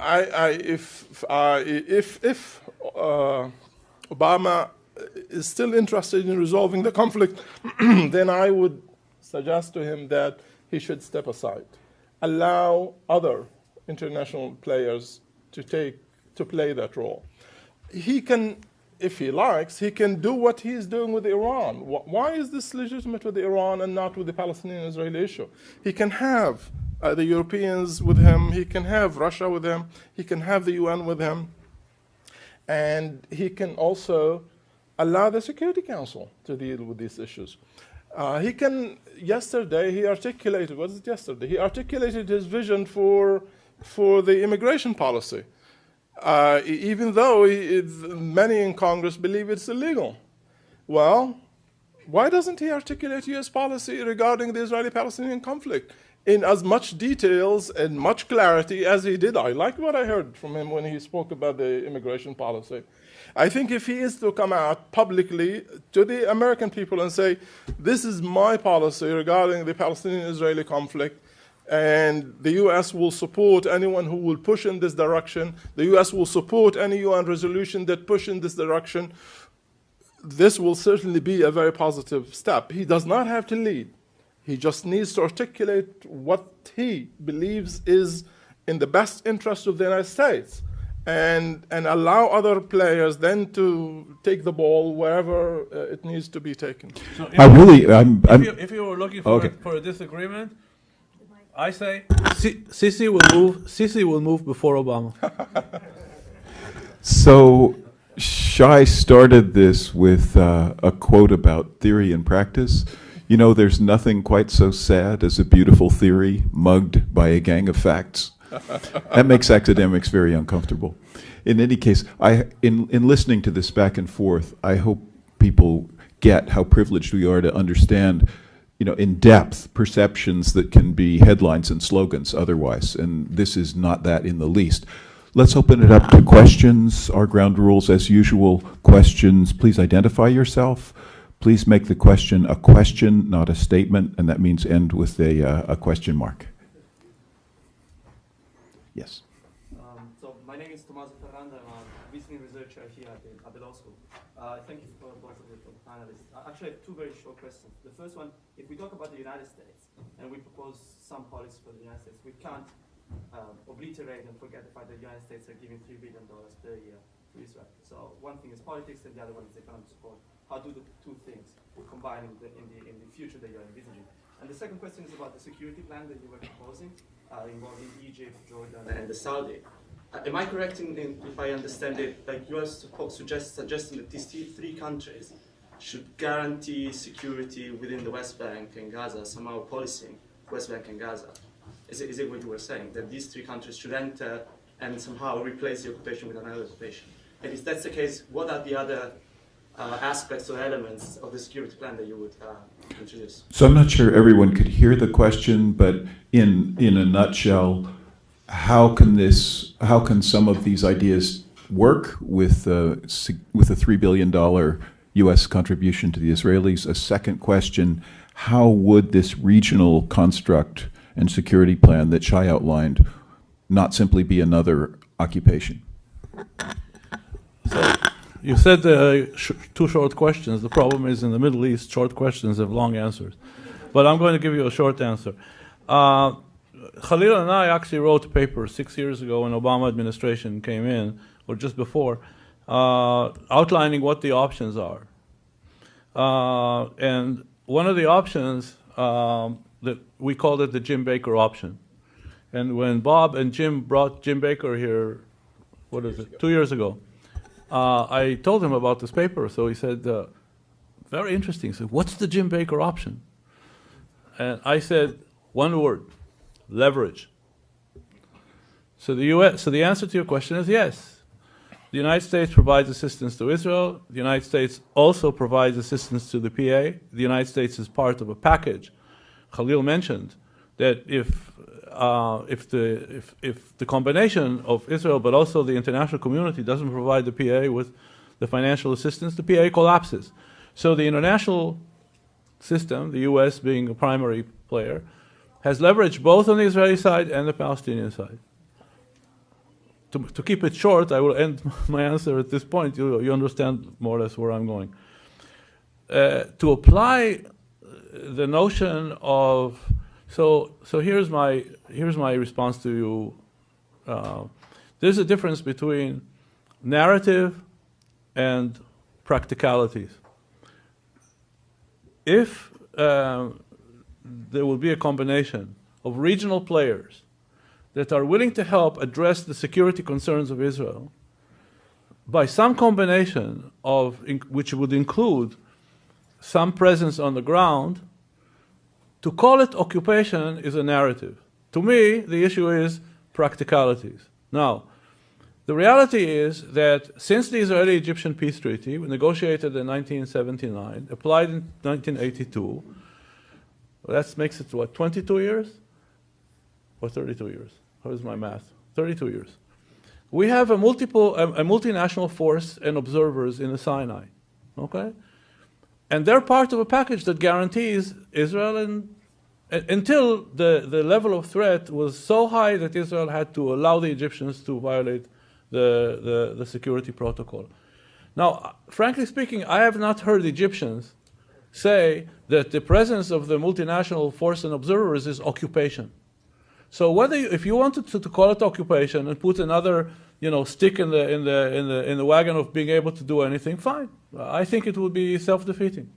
If Obama is still interested in resolving the conflict, then I would suggest to him that he should step aside, allow other international players to play that role. He can, if he likes, he can do what he's doing with Iran. Why is this legitimate with Iran and not with the Palestinian-Israeli issue? He can have the Europeans with him, he can have Russia with him, he can have the UN with him, and he can also allow the Security Council to deal with these issues. Yesterday he articulated, what is it yesterday? He articulated his vision for the immigration policy, even though many in Congress believe it's illegal. Well, why doesn't he articulate U.S. policy regarding the Israeli-Palestinian conflict in as much details and much clarity as he did? I like what I heard from him when he spoke about the immigration policy. I think if he is to come out publicly to the American people and say, this is my policy regarding the Palestinian-Israeli conflict, and the U.S. will support anyone who will push in this direction, the U.S. will support any UN resolution that push in this direction, this will certainly be a very positive step. He does not have to lead. He just needs to articulate what he believes is in the best interest of the United States, and allow other players then to take the ball wherever it needs to be taken. So if you were looking for a disagreement, I say Sisi will move before Obama. So Shai started this with a quote about theory and practice. You know, there's nothing quite so sad as a beautiful theory mugged by a gang of facts. That makes academics very uncomfortable. In any case, in listening to this back and forth, I hope people get how privileged we are to understand, you know, in depth perceptions that can be headlines and slogans otherwise, and this is not that in the least. Let's open it up to questions. Our ground rules, as usual, questions. Please identify yourself. Please make the question a question, not a statement, and that means end with a question mark. Yes. So my name is Tommaso Ferranda. I'm a visiting researcher here at the law school. Thank you for both of the panelists. Actually, I have two very short questions. The first one, if we talk about the United States and we propose some policy for the United States, we can't obliterate and forget the fact that the United States are giving $3 billion per year to Israel. So one thing is politics and the other one is economic support. How do the two things combine in the future that you're envisaging? And the second question is about the security plan that you were proposing, involving Egypt, Jordan, and the Saudi. Am I correct if I understand it, like you are suggesting that these three countries should guarantee security within the West Bank and Gaza, somehow policing West Bank and Gaza? Is it what you were saying, that these three countries should enter and somehow replace the occupation with another occupation? And if that's the case, what are the other aspects or elements of the security plan that you would introduce? So I'm not sure everyone could hear the question, but in a nutshell, how can some of these ideas work with a $3 billion U.S. contribution to the Israelis? A second question, how would this regional construct and security plan that Shai outlined not simply be another occupation? So you said two short questions. The problem is in the Middle East, short questions have long answers. But I'm going to give you a short answer. Khalil and I actually wrote a paper 6 years ago when Obama administration came in, or just before, outlining what the options are. And one of the options, that we called it the Jim Baker option. And when Bob and Jim brought Jim Baker here, 2 years ago, I told him about this paper. So he said, very interesting. He said, what's the Jim Baker option? And I said, one word, leverage. So the answer to your question is yes. The United States provides assistance to Israel. The United States also provides assistance to the PA. The United States is part of a package. Khalil mentioned that if the combination of Israel but also the international community doesn't provide the PA with the financial assistance, the PA collapses. So the international system, the U.S. being a primary player, has leverage both on the Israeli side and the Palestinian side. to keep it short, I will end my answer at this point. You understand more or less where I'm going. To apply the notion of so here's my response to you. There's a difference between narrative and practicalities. If there will be a combination of regional players that are willing to help address the security concerns of Israel by some combination of, which would include some presence on the ground, to call it occupation is a narrative. To me, the issue is practicalities. Now, the reality is that since the Israeli-Egyptian peace treaty, negotiated in 1979, applied in 1982, that makes it, what, 22 years? Or 32 years? How is my math? 32 years. We have a multinational force and observers in the Sinai, okay? And they're part of a package that guarantees Israel until the level of threat was so high that Israel had to allow the Egyptians to violate the security protocol. Now, frankly speaking, I have not heard Egyptians say that the presence of the multinational force and observers is occupation. So whether if you wanted to call it occupation and put another stick in the wagon of being able to do anything, fine. I think it would be self-defeating.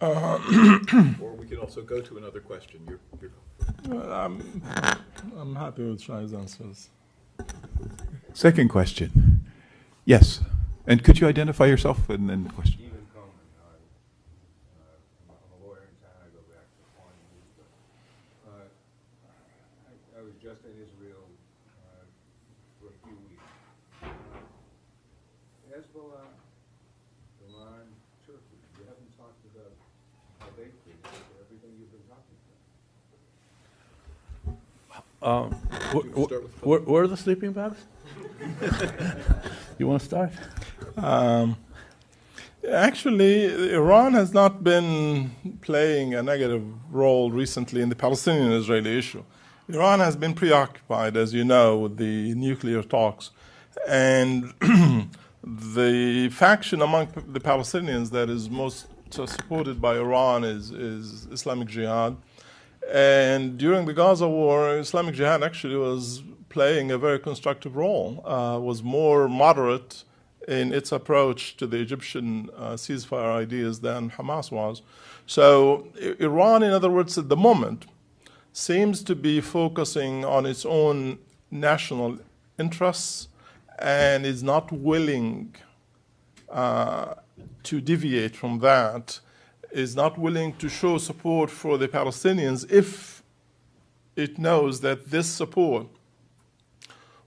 Or we can also go to another question. I'm happy with Shai's answers. Second question. Yes. And could you identify yourself and then the question? Just in Israel for a few weeks. Hezbollah, Iran, Turkey, you haven't talked about how they fit into everything you've been talking about. Where are the sleeping bags? You want to start? Actually, Iran has not been playing a negative role recently in the Palestinian-Israeli issue. Iran has been preoccupied, as you know, with the nuclear talks. And the faction among the Palestinians that is most supported by Iran is Islamic Jihad. And during the Gaza war, Islamic Jihad actually was playing a very constructive role, was more moderate in its approach to the Egyptian ceasefire ideas than Hamas was. So Iran, in other words, at the moment, seems to be focusing on its own national interests and is not willing to deviate from that, is not willing to show support for the Palestinians if it knows that this support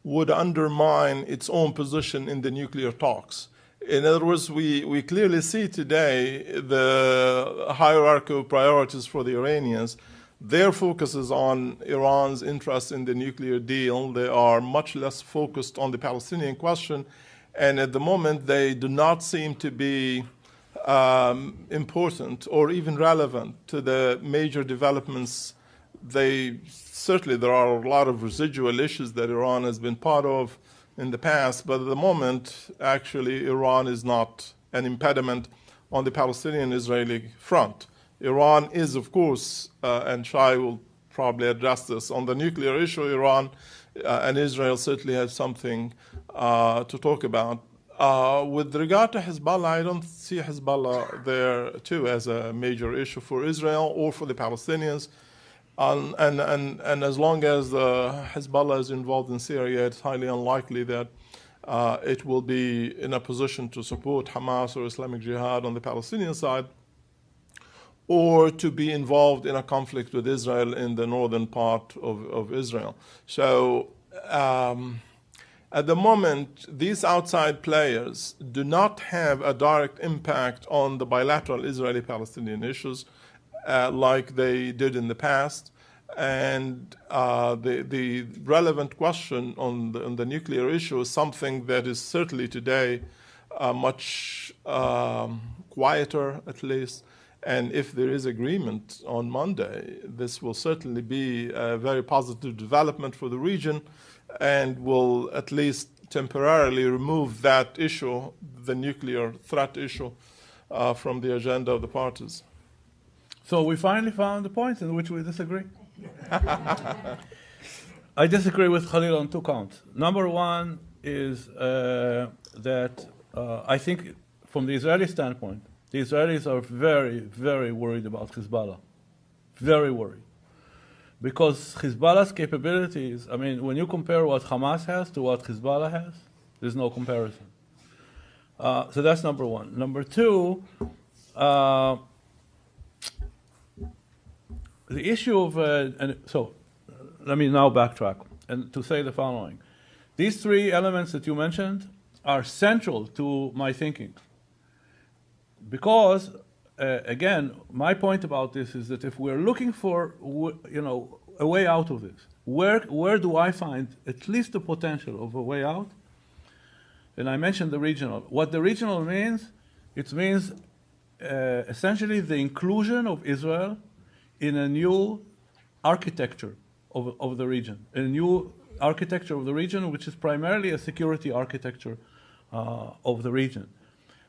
would undermine its own position in the nuclear talks. In other words, we clearly see today the hierarchy of priorities for the Iranians. Their focus is on Iran's interest in the nuclear deal. They are much less focused on the Palestinian question. And at the moment, they do not seem to be important or even relevant to the major developments. Certainly, there are a lot of residual issues that Iran has been part of in the past. But at the moment, actually, Iran is not an impediment on the Palestinian-Israeli front. Iran is, of course, and Shai will probably address this, on the nuclear issue, Iran and Israel certainly have something to talk about. With regard to Hezbollah, I don't see Hezbollah there, too, as a major issue for Israel or for the Palestinians. And as long as Hezbollah is involved in Syria, it's highly unlikely that it will be in a position to support Hamas or Islamic Jihad on the Palestinian side, or to be involved in a conflict with Israel in the northern part of Israel. So at the moment, these outside players do not have a direct impact on the bilateral Israeli-Palestinian issues like they did in the past. And the relevant question on the nuclear issue is something that is certainly today much quieter, at least, And if there is agreement on Monday, this will certainly be a very positive development for the region and will at least temporarily remove that issue, the nuclear threat issue, from the agenda of the parties. So we finally found the point in which we disagree. I disagree with Khalil on 2 counts. Number one is that I think from the Israeli standpoint, the Israelis are very, very worried about Hezbollah. Very worried. Because Hezbollah's capabilities, I mean, when you compare what Hamas has to what Hezbollah has, there's no comparison. So that's number one. Number two, the issue of, so let me now backtrack and to say the following. These 3 elements that you mentioned are central to my thinking. Because, again, my point about this is that if we're looking for, a way out of this, where do I find at least the potential of a way out? And I mentioned the regional. What the regional means, it means essentially the inclusion of Israel in a new architecture of the region, a new architecture of the region, which is primarily a security architecture of the region.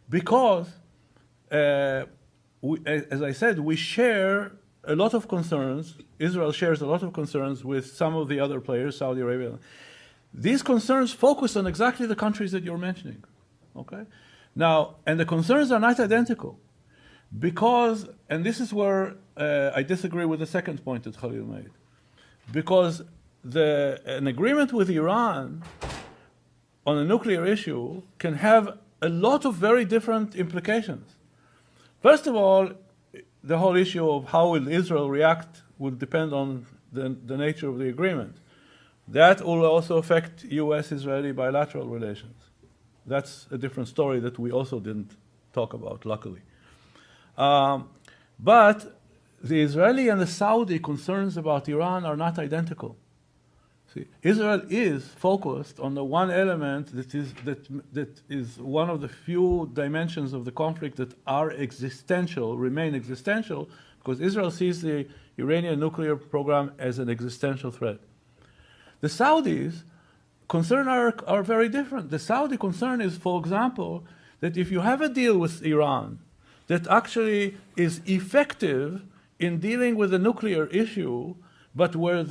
Because, as I said, we share a lot of concerns. Israel shares a lot of concerns with some of the other players, Saudi Arabia. These concerns focus on exactly the countries that you're mentioning, okay? Now, and the concerns are not identical because, and this is where I disagree with the second point that Khalil made, because an agreement with Iran on a nuclear issue can have a lot of very different implications. First of all, the whole issue of how will Israel react will depend on the nature of the agreement. That will also affect US-Israeli bilateral relations. That's a different story that we also didn't talk about, luckily. But the Israeli and the Saudi concerns about Iran are not identical. See, Israel is focused on the one element that is one of the few dimensions of the conflict that are existential, remain existential, because Israel sees the Iranian nuclear program as an existential threat. The Saudis' concern are very different. The Saudi concern is, for example, that if you have a deal with Iran that actually is effective in dealing with the nuclear issue, but where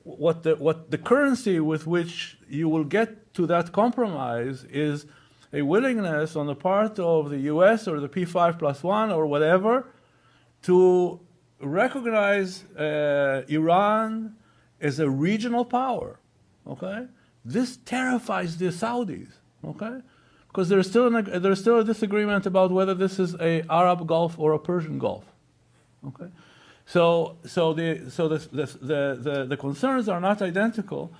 what the currency with which you will get to that compromise is a willingness on the part of the US or the P5+1 or whatever to recognize Iran as a regional power, okay? This terrifies the Saudis, okay? Because there's still a disagreement about whether this is an Arab Gulf or a Persian Gulf, okay? So the concerns are not identical,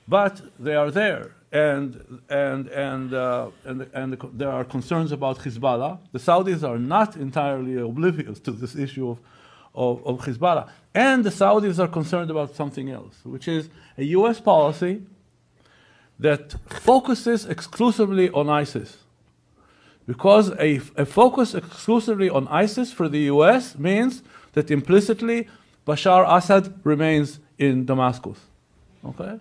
but they are there, and there are concerns about Hezbollah. The Saudis are not entirely oblivious to this issue of Hezbollah, and the Saudis are concerned about something else, which is a U.S. policy that focuses exclusively on ISIS. Because a focus exclusively on ISIS for the U.S. means that implicitly Bashar Assad remains in Damascus. Okay?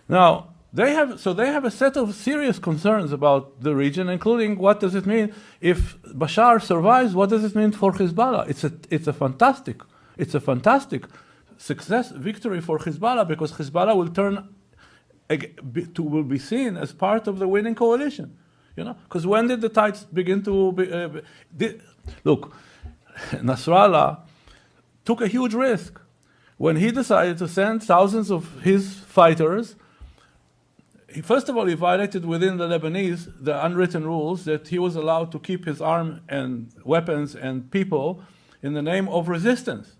Now, they have a set of serious concerns about the region, including what does it mean if Bashar survives, what does it mean for Hezbollah? It's a fantastic victory for Hezbollah, because Hezbollah will be seen as part of the winning coalition. You know, because when did the tides begin to look? Nasrallah took a huge risk when he decided to send thousands of his fighters. First of all, he violated within the Lebanese the unwritten rules that he was allowed to keep his arm and weapons and people in the name of resistance.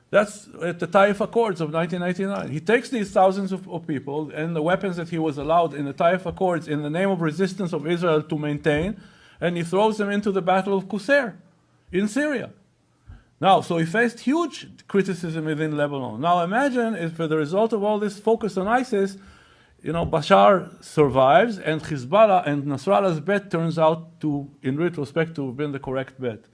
That's at the Taif Accords of 1999. He takes these thousands of people and the weapons that he was allowed in the Taif Accords in the name of resistance of Israel to maintain, and he throws them into the Battle of Qusair in Syria. Now, so he faced huge criticism within Lebanon. Now imagine if as a result of all this focus on ISIS, you know, Bashar survives and Hezbollah and Nasrallah's bet turns out to, in retrospect, to have been the correct bet.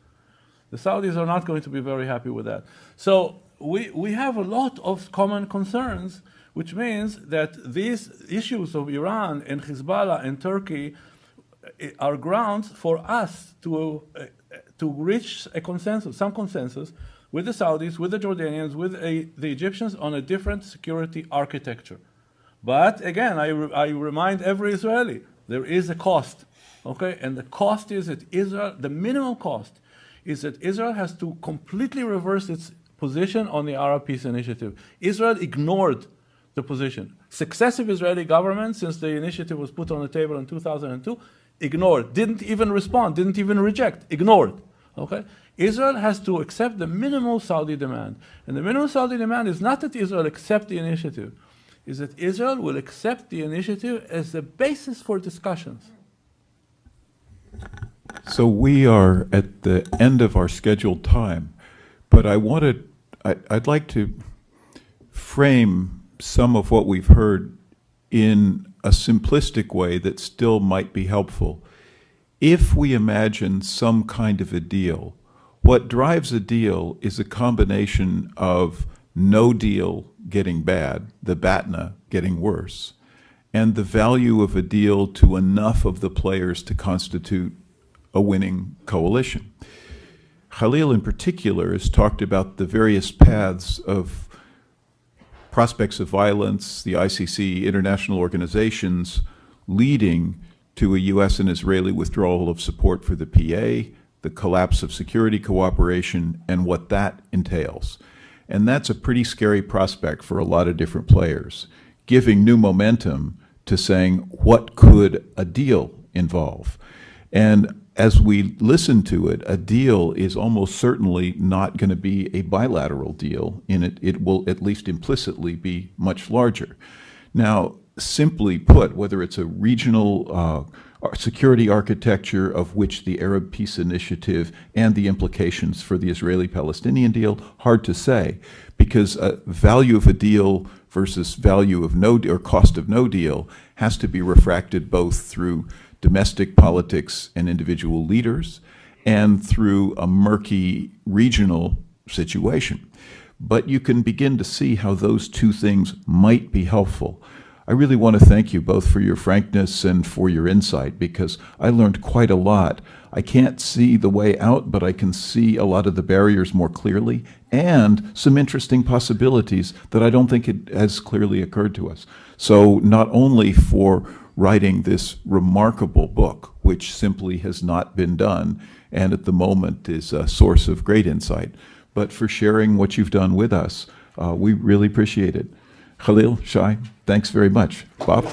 The Saudis are not going to be very happy with that. So we have a lot of common concerns, which means that these issues of Iran and Hezbollah and Turkey are grounds for us to reach a consensus, some consensus, with the Saudis, with the Jordanians, with the Egyptians on a different security architecture. But again, I remind every Israeli, there is a cost, okay? And the cost is that Israel, the minimum cost is that Israel has to completely reverse its position on the Arab Peace Initiative. Israel ignored the position. Successive Israeli governments, since the initiative was put on the table in 2002, ignored, didn't even respond, didn't even reject, ignored, okay? Israel has to accept the minimal Saudi demand. And the minimal Saudi demand is not that Israel accept the initiative, is that Israel will accept the initiative as the basis for discussions. So we are at the end of our scheduled time, but I'd like to frame some of what we've heard in a simplistic way that still might be helpful. If we imagine some kind of a deal, what drives a deal is a combination of no deal getting bad, the BATNA getting worse, and the value of a deal to enough of the players to constitute a winning coalition. Khalil in particular has talked about the various paths of prospects of violence, the ICC, international organizations, leading to a U.S. and Israeli withdrawal of support for the PA, the collapse of security cooperation, and what that entails. And that's a pretty scary prospect for a lot of different players, giving new momentum to saying, what could a deal involve? And as we listen to it, a deal is almost certainly not going to be a bilateral deal. It will at least implicitly be much larger. Now, simply put, whether it's a regional security architecture of which the Arab Peace Initiative and the implications for the Israeli-Palestinian deal, hard to say, because value of a deal versus value of no or cost of no deal has to be refracted both through domestic politics and individual leaders and through a murky regional situation. But you can begin to see how those two things might be helpful. I really want to thank you both for your frankness and for your insight, because I learned quite a lot. I can't see the way out, but I can see a lot of the barriers more clearly and some interesting possibilities that I don't think it has clearly occurred to us. So not only for writing this remarkable book, which simply has not been done and at the moment is a source of great insight, but for sharing what you've done with us. We really appreciate it. Khalil, Shai, thanks very much. Bob?